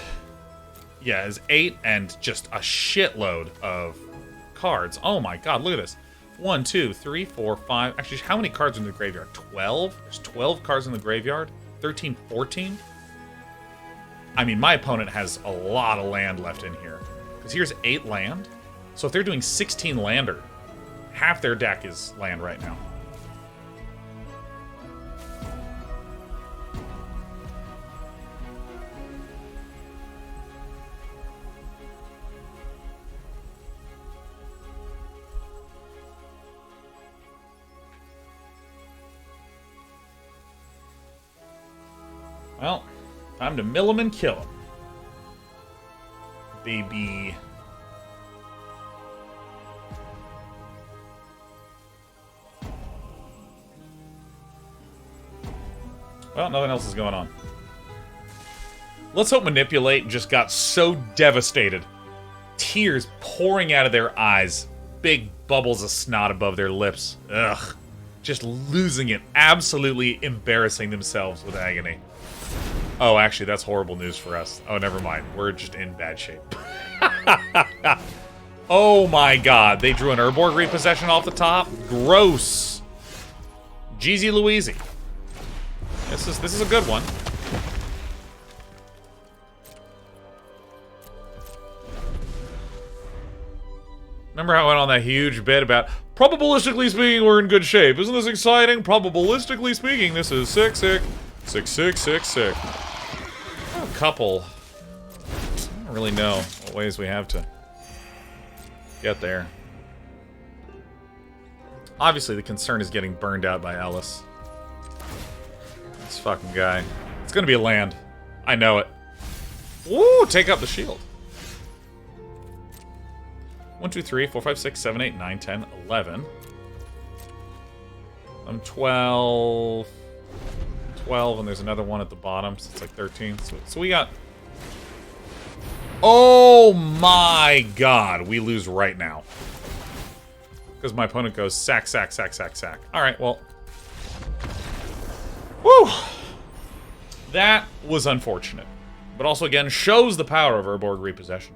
yeah, it's 8 and just a shitload of cards. Oh my god, look at this. 1, 2, 3, 4, 5. Actually, how many cards are in the graveyard? 12? There's 12 cards in the graveyard? 13, 14? I mean, my opponent has a lot of land left in here. Because here's 8 land. So if they're doing 16 lander, half their deck is land right now. Well, time to mill him and kill him. Baby. Well, nothing else is going on. Let's hope Manipulate just got so devastated. Tears pouring out of their eyes. Big bubbles of snot above their lips. Ugh. Just losing it. Absolutely embarrassing themselves with agony. Oh, actually, that's horrible news for us. Oh, never mind. We're just in bad shape. Oh my god. They drew an Urborg Repossession off the top? Gross. Jeezy Louise. This is a good one. Remember how I went on that huge bit about probabilistically speaking, we're in good shape. Isn't this exciting? Probabilistically speaking, this is sick. Sick. A couple. I don't really know what ways we have to get there. Obviously, the concern is getting burned out by Ellis. This fucking guy. It's gonna be a land. I know it. Woo! Take out the shield. 1, 2, 3, 4, 5, 6, 7, 8, 9, 10, 11. I'm 12. 12, and there's another one at the bottom, so it's like 13. So we got... Oh my god, we lose right now. Because my opponent goes sack, sack, sack, sack, sack. Alright, well... Woo! That was unfortunate. But also, again, shows the power of Urborg Repossession.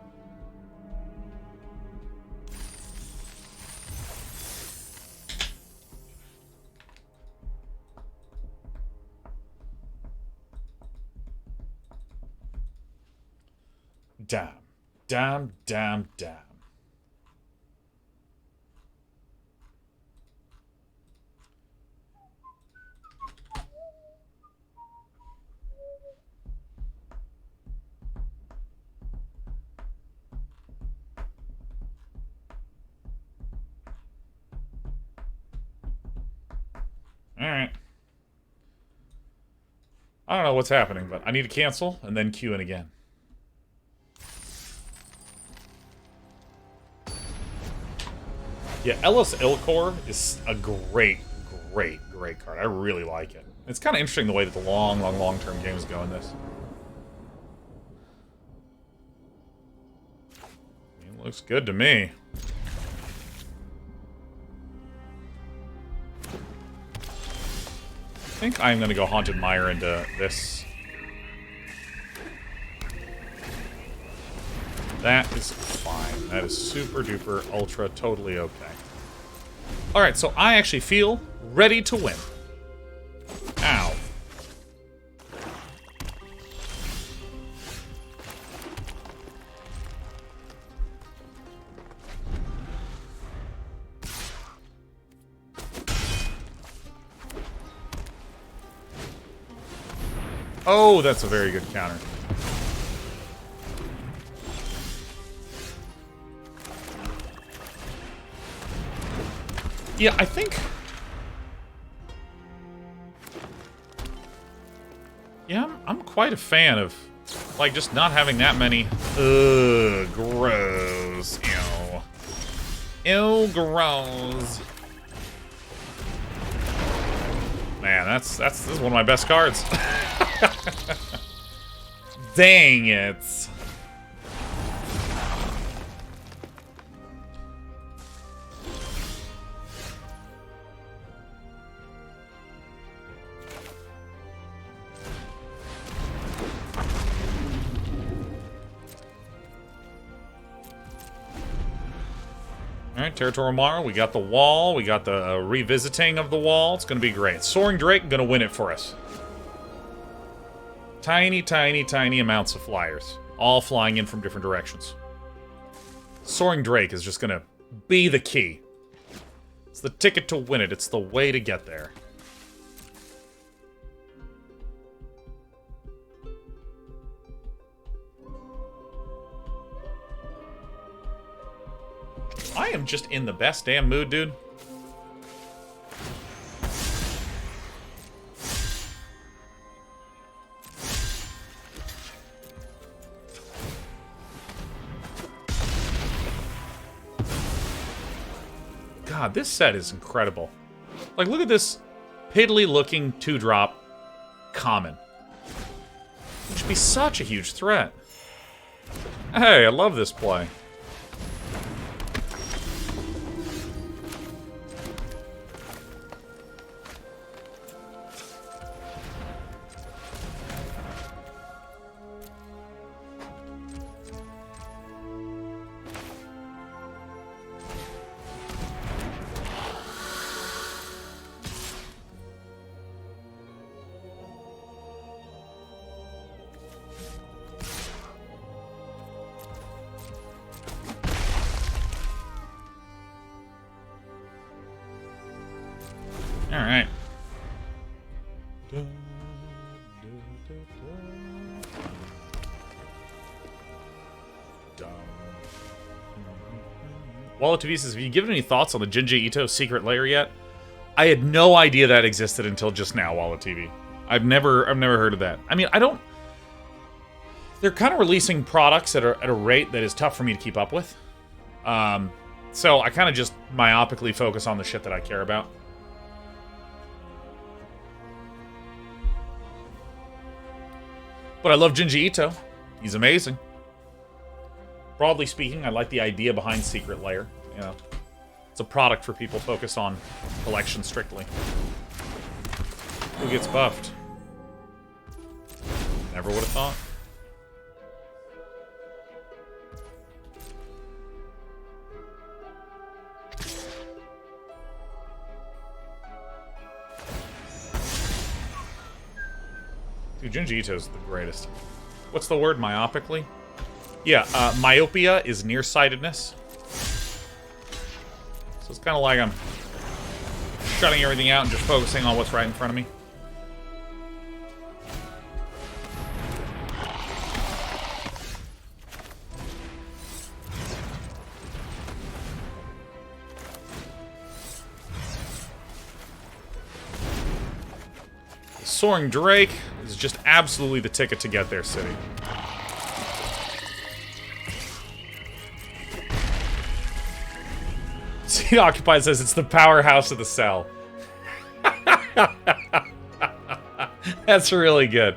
Damn. Damn, damn, damn. Alright. I don't know what's happening, but I need to cancel and then queue in again. Yeah, Ellis Ilkor is a great card. I really like it. It's kind of interesting the way that the long-term game is going this. It looks good to me. I think I'm going to go Haunted Mire into this. That is fine. That is super duper ultra totally okay. Alright, so I actually feel ready to win. Ow. Oh, that's a very good counter. Yeah, I think... Yeah, I'm quite a fan of, like, just not having that many... Ugh, gross. Ew. Ew, gross. Man, this is one of my best cards. Dang it. Alright, Territorial Marl. We got the wall. We got the revisiting of the wall. It's going to be great. Soaring Drake going to win it for us. Tiny, tiny, tiny amounts of flyers. All flying in from different directions. Soaring Drake is just going to be the key. It's the ticket to win it. It's the way to get there. I am just in the best damn mood, dude. God, this set is incredible. Like, look at this piddly-looking 2-drop common. It should be such a huge threat. Hey, I love this play. Alright. Wallet TV says, have you given any thoughts on the Jinji Ito secret lair yet? I had no idea that existed until just now, Wallet TV. I've never heard of that. I mean, I don't... They're kind of releasing products at a rate that is tough for me to keep up with. So I kind of just myopically focus on the shit that I care about. But I love Jinji Ito. He's amazing. Broadly speaking, I like the idea behind Secret Lair. You know, it's a product for people focused on collection strictly. Who gets buffed? Never would have thought. Dude, Jinji Ito's the greatest. What's the word? Myopically? Yeah, myopia is nearsightedness. So it's kind of like I'm shutting everything out and just focusing on what's right in front of me. Soaring Drake is just absolutely the ticket to get there, City. Seat Occupied says it's the powerhouse of the cell. That's really good.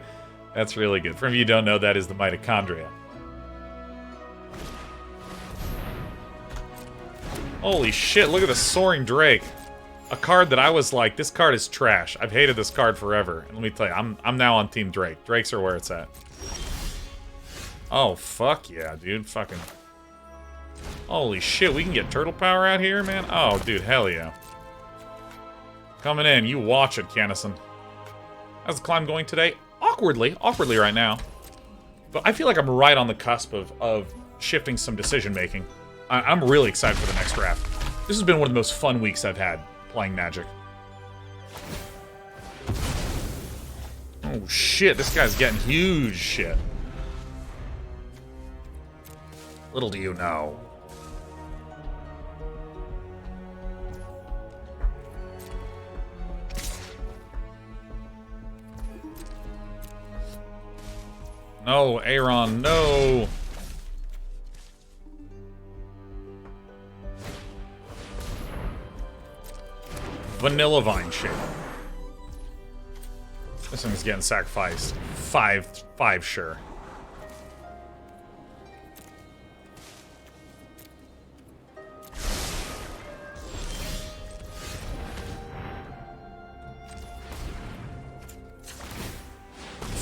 That's really good. For any of you who don't know, that is the mitochondria. Holy shit, look at the Soaring Drake. A card that I was like, this card is trash. I've hated this card forever. And let me tell you, I'm now on Team Drake. Drakes are where it's at. Oh, fuck yeah, dude. Fucking... Holy shit, we can get turtle power out here, man? Oh, dude, hell yeah. Coming in, you watch it, Cannison. How's the climb going today? Awkwardly right now. But I feel like I'm right on the cusp of shifting some decision-making. I'm really excited for the next draft. This has been one of the most fun weeks I've had playing Magic. Oh shit, this guy's getting huge shit. Little do you know. No, Aaron, no. Vanilla Vine shape. This thing's getting sacrificed. Five, sure.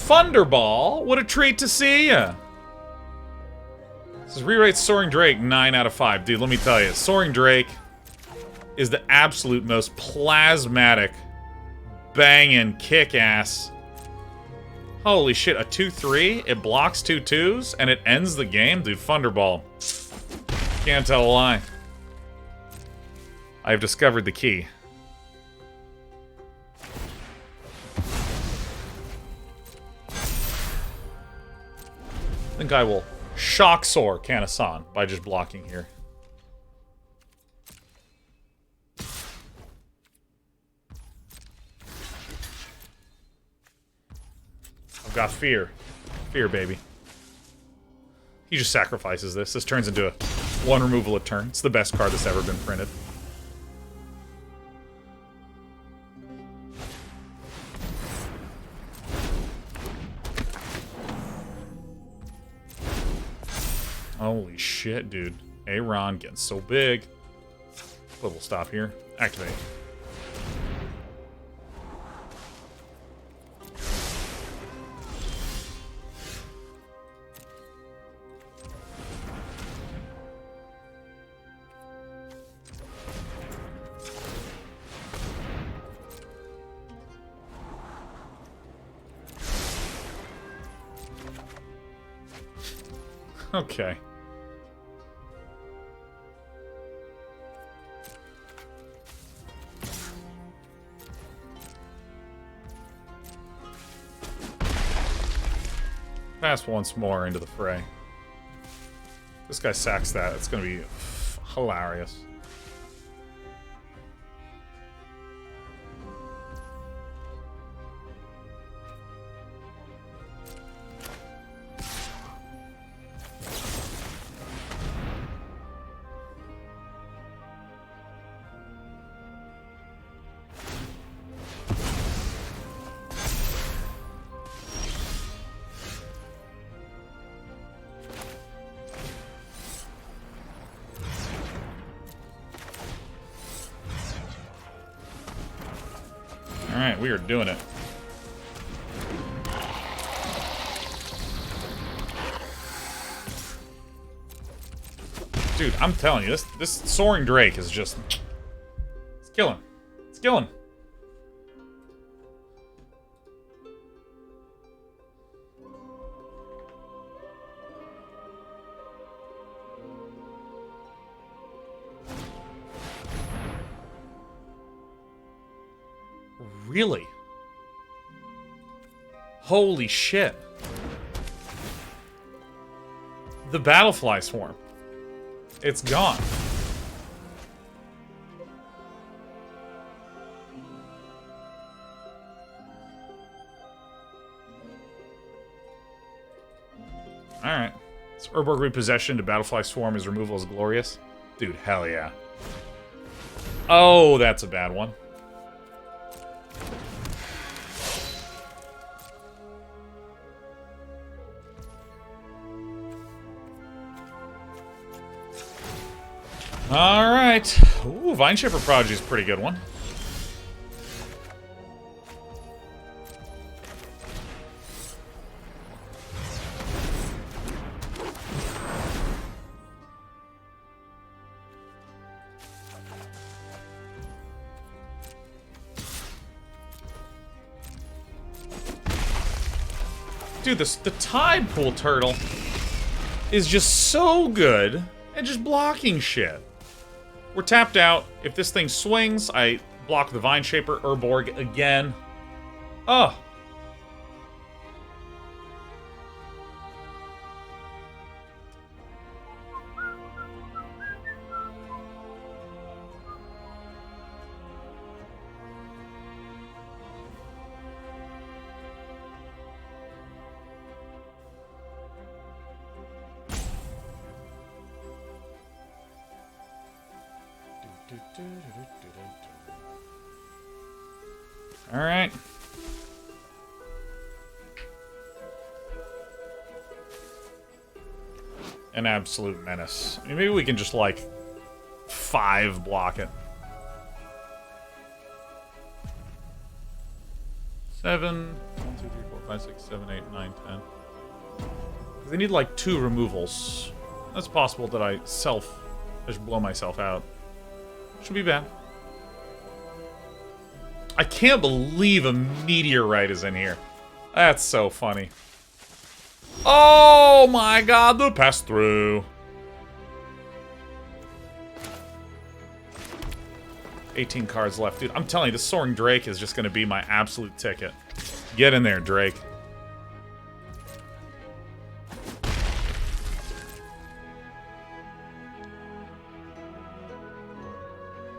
Thunderball, what a treat to see ya. This is rewrite Soaring Drake 9 out of 5. Dude, let me tell you, Soaring Drake is the absolute most plasmatic, banging, kick-ass. Holy shit, a 2-3? It blocks 2-2s, and it ends the game? Dude, Thunderball. Can't tell a lie. I've discovered the key. I think I will shock soar Kanasan by just blocking here. I've got fear. Fear, baby. He just sacrifices this. This turns into a 1 removal a turn. It's the best card that's ever been printed. Holy shit, dude. Aaron getting so big. But we'll stop here. Activate. Okay. Pass once more into the fray. This guy sacks that. It's gonna be hilarious. Alright, we are doing it. Dude, I'm telling you, this Soaring Drake is just... It's killing. It's killing. Really? Holy shit. The Battlefly Swarm. It's gone. Alright. So Urborg Repossession to Battlefly Swarm, his removal is glorious. Dude, hell yeah. Oh, that's a bad one. Alright. Ooh, Vineshaper Prodigy is a pretty good one. Dude, the Tide Pool Turtle is just so good at just blocking shit. We're tapped out. If this thing swings, I block the Vineshaper Urborg again. Oh. All right. An absolute menace. I mean, maybe we can just, like, 5 block it. 7, 1, 2, 3, 4, 5, 6, 7, 8, 9, 10. They need, like, 2 removals. It's possible that I just blow myself out. Should be bad. I can't believe a meteorite is in here. That's so funny. Oh my god, the pass-through. 18 cards left. Dude, I'm telling you, this Soaring Drake is just going to be my absolute ticket. Get in there, Drake.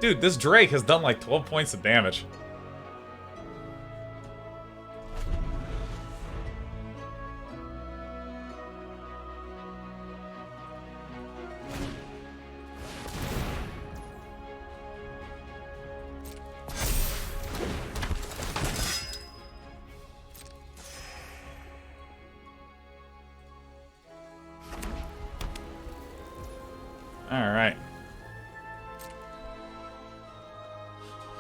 Dude, this Drake has done like 12 points of damage. Alright.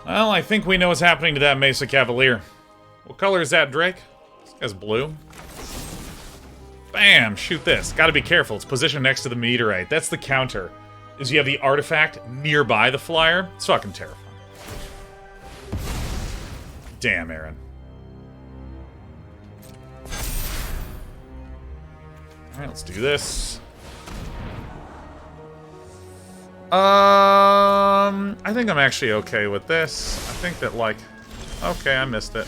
Well, I think we know what's happening to that Mesa Cavalier. What color is that, Drake? This guy's blue. Bam! Shoot this. Gotta be careful. It's positioned next to the meteorite. That's the counter. Is you have the artifact nearby the flyer. It's fucking terrifying. Damn, Aaron. Alright, let's do this. I think I'm actually okay with this. I think that, like... Okay, I missed it.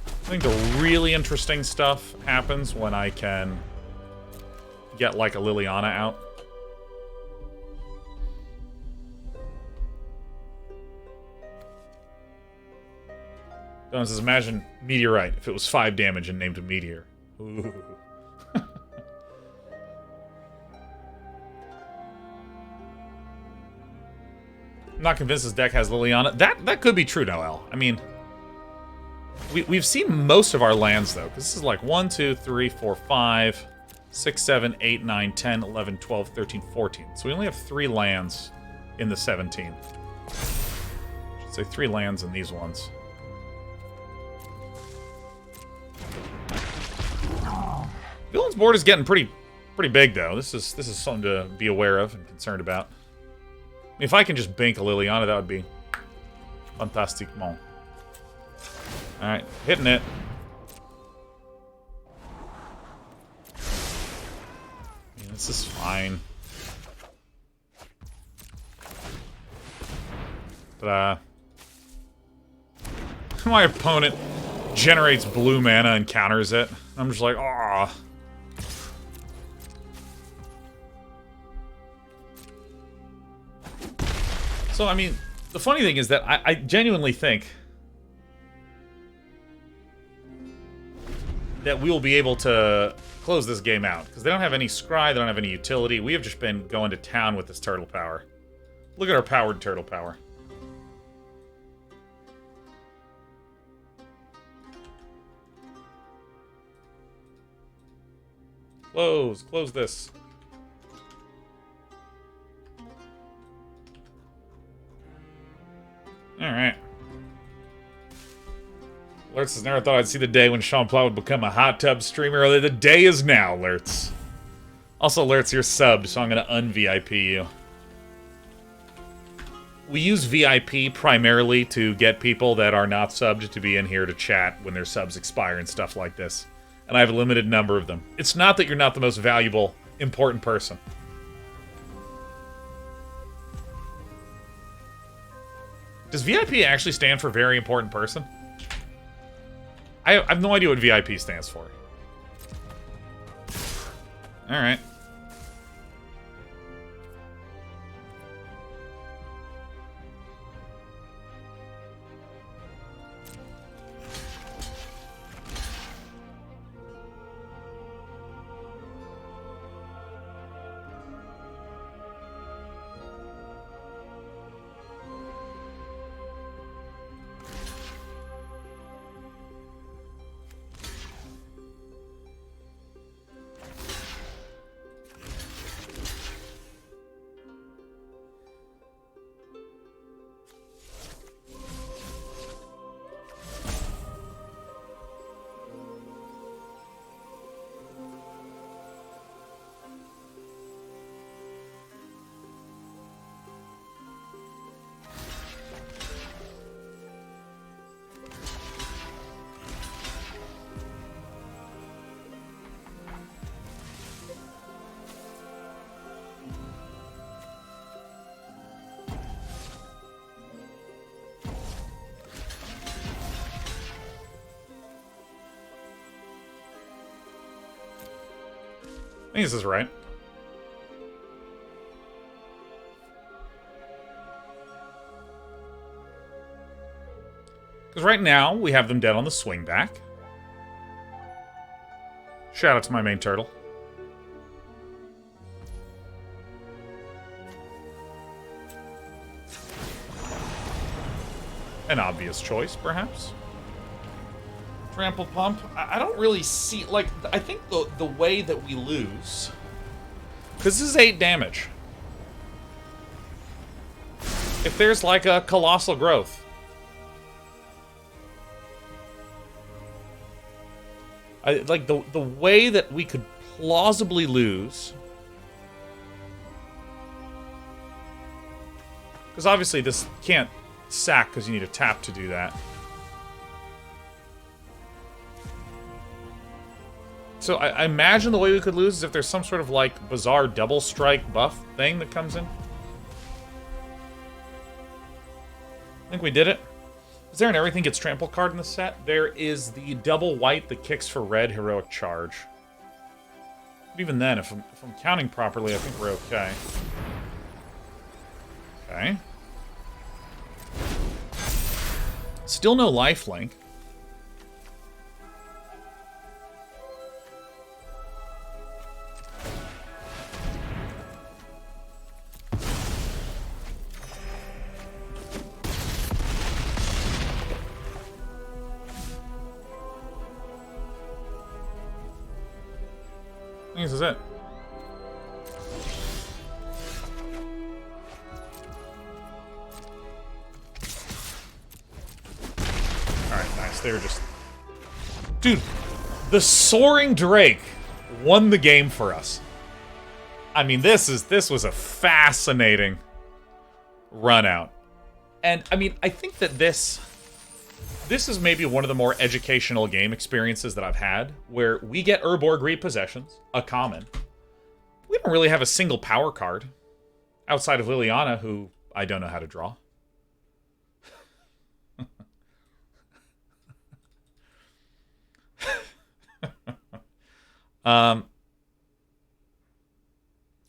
I think the really interesting stuff happens when I can get, like, a Liliana out. Don't just imagine Meteorite if it was 5 damage and named a Meteor. Ooh. I'm not convinced this deck has Liliana. That could be true, Noel. I mean, we've seen most of our lands, though. This is like 1, 2, 3, 4, 5, 6, 7, 8, 9, 10, 11, 12, 13, 14. So we only have 3 lands in the 17. I should say 3 lands in these ones. Villain's board is getting pretty big, though. This is something to be aware of and concerned about. If I can just bank a Liliana, that would be fantastiquement. Alright, hitting it. Yeah, this is fine. But, my opponent generates blue mana and counters it. I'm just like, ah. So, I mean, the funny thing is that I genuinely think that we will be able to close this game out. Because they don't have any scry, they don't have any utility. We have just been going to town with this turtle power. Look at our powered turtle power. Close this. Alright. Lurtz has never thought I'd see the day when Sean Plow would become a hot tub streamer. The day is now, Lurtz. Also, Lurtz, you're subbed, so I'm going to un-VIP you. We use VIP primarily to get people that are not subbed to be in here to chat when their subs expire and stuff like this. And I have a limited number of them. It's not that you're not the most valuable, important person. Does VIP actually stand for very important person? I have no idea what VIP stands for. Alright. think this is right. Because right now, we have them dead on the swing back. Shout out to my main turtle. An obvious choice, perhaps. Trample Pump. I don't really see... Like, I think the way that we lose... Because this is 8 damage. If there's, like, a Colossal Growth... like, the way that we could plausibly lose... Because obviously this can't sack because you need a tap to do that. So I imagine the way we could lose is if there's some sort of, like, bizarre double strike buff thing that comes in. I think we did it. Is there an everything gets trampled card in the set? There is the double white that kicks for red heroic charge. But even then, if I'm counting properly, I think we're okay. Okay. Still no lifelink. I think this is it. Alright, nice. They were just... Dude, the Soaring Drake won the game for us. I mean, this was a fascinating run out. And, I mean, I think that this is maybe one of the more educational game experiences that I've had, where we get Urborg repossessions, a common. We don't really have a single power card, outside of Liliana, who I don't know how to draw.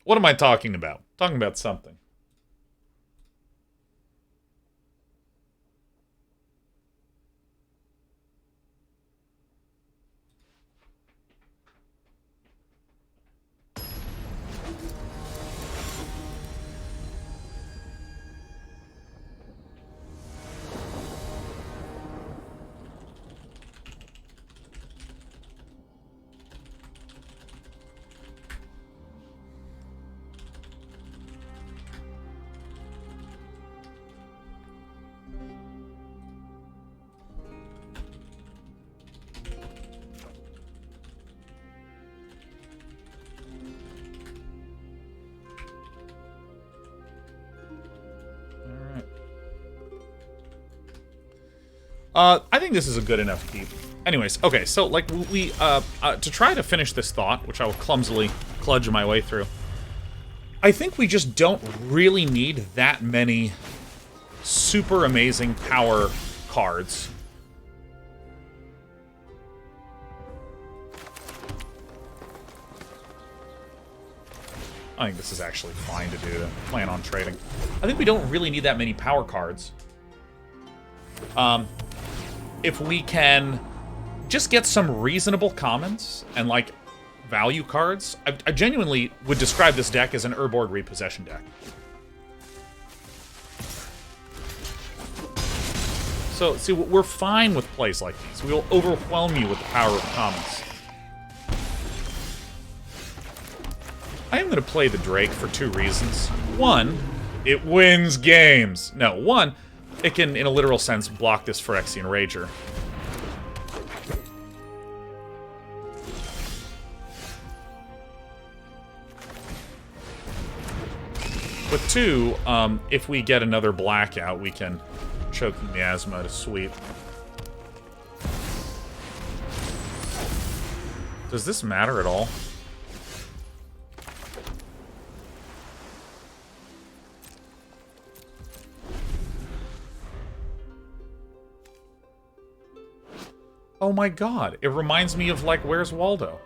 What am I talking about? Talking about something. I think this is a good enough keep. Anyways, okay, so, like, to try to finish this thought, which I will clumsily kludge my way through, I think we just don't really need that many super amazing power cards. I think this is actually fine to do to plan on trading. I think we don't really need that many power cards. If we can just get some reasonable commons and, like, value cards, I genuinely would describe this deck as an Urborg repossession deck. So, see, we're fine with plays like these. We'll overwhelm you with the power of commons. I am going to play the Drake for 2 reasons. One, it wins games. No, one, it can, in a literal sense, block this Phyrexian Rager. But 2, if we get another blackout, we can choke the Miasma to sweep. Does this matter at all? Oh my god, it reminds me of, like, Where's Waldo?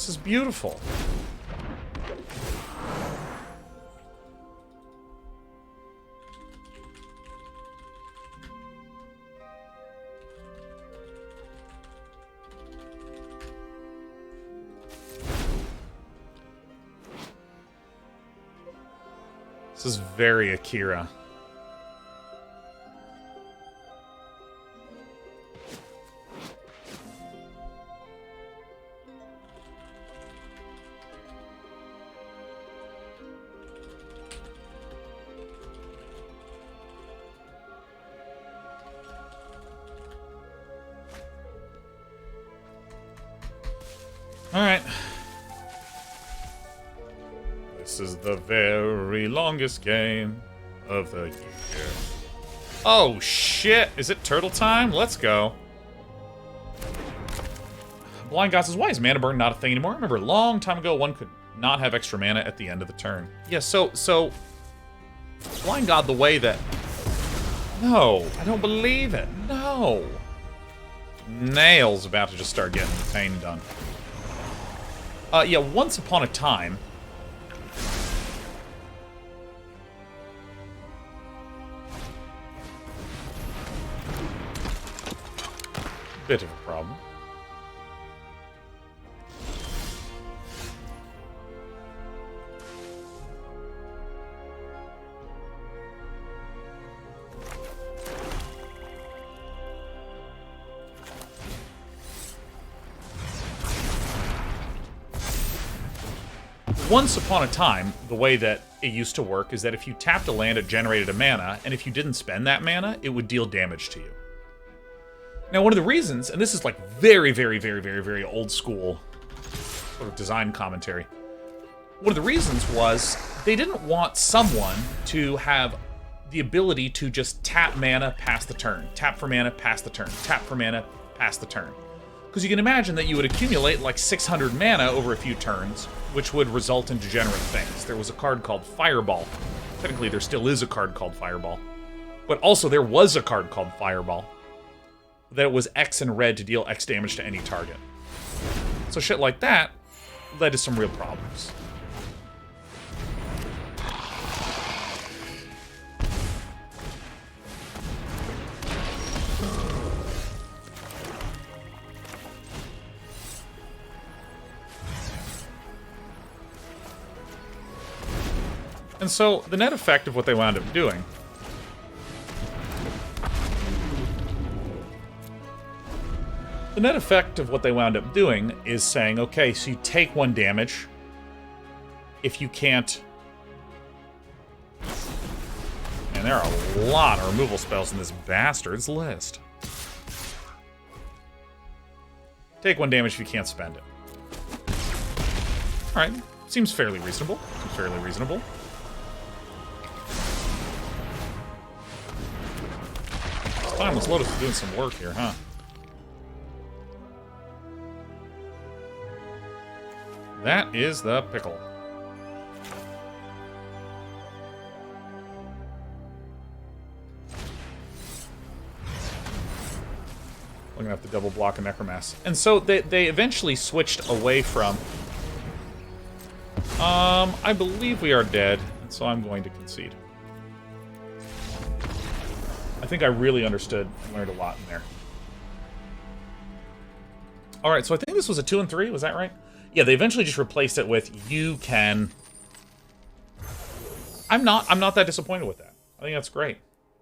This is beautiful. This is very Akira. All right. This is the very longest game of the year. Oh, shit. Is it turtle time? Let's go. Blind God says, why is mana burn not a thing anymore? I remember a long time ago one could not have extra mana at the end of the turn. Yeah, so Blind God, the way that... No, I don't believe it. No. Nail's about to just start getting the pain done. Yeah, once upon a time... Bit of a problem. Once upon a time, the way that it used to work is that if you tapped a land, it generated a mana, and if you didn't spend that mana, it would deal damage to you. Now, one of the reasons, and this is like very, very, very, very, very old school sort of design commentary, one of the reasons was they didn't want someone to have the ability to just tap mana past the turn, tap for mana past the turn, tap for mana past the turn. Because you can imagine that you would accumulate like 600 mana over a few turns, which would result in degenerate things. There was a card called Fireball. Technically, there still is a card called Fireball. But also, there was a card called Fireball. That it was X and red to deal X damage to any target. So shit like that led to some real problems. And so, the net effect of what they wound up doing... The net effect of what they wound up doing is saying, okay, so you take 1 damage. If you can't... Man, there are a lot of removal spells in this bastard's list. Take 1 damage if you can't spend it. Alright, seems fairly reasonable. Seems fairly reasonable. Timeless Lotus is doing some work here, huh? That is the pickle. We're gonna have to double block a Necromass. And so they eventually switched away from... I believe we are dead, and so I'm going to concede. I think I really understood and learned a lot in there. Alright, so I think this was a 2 and 3, was that right? Yeah, they eventually just replaced it with you can... I'm not that disappointed with that. I think that's great.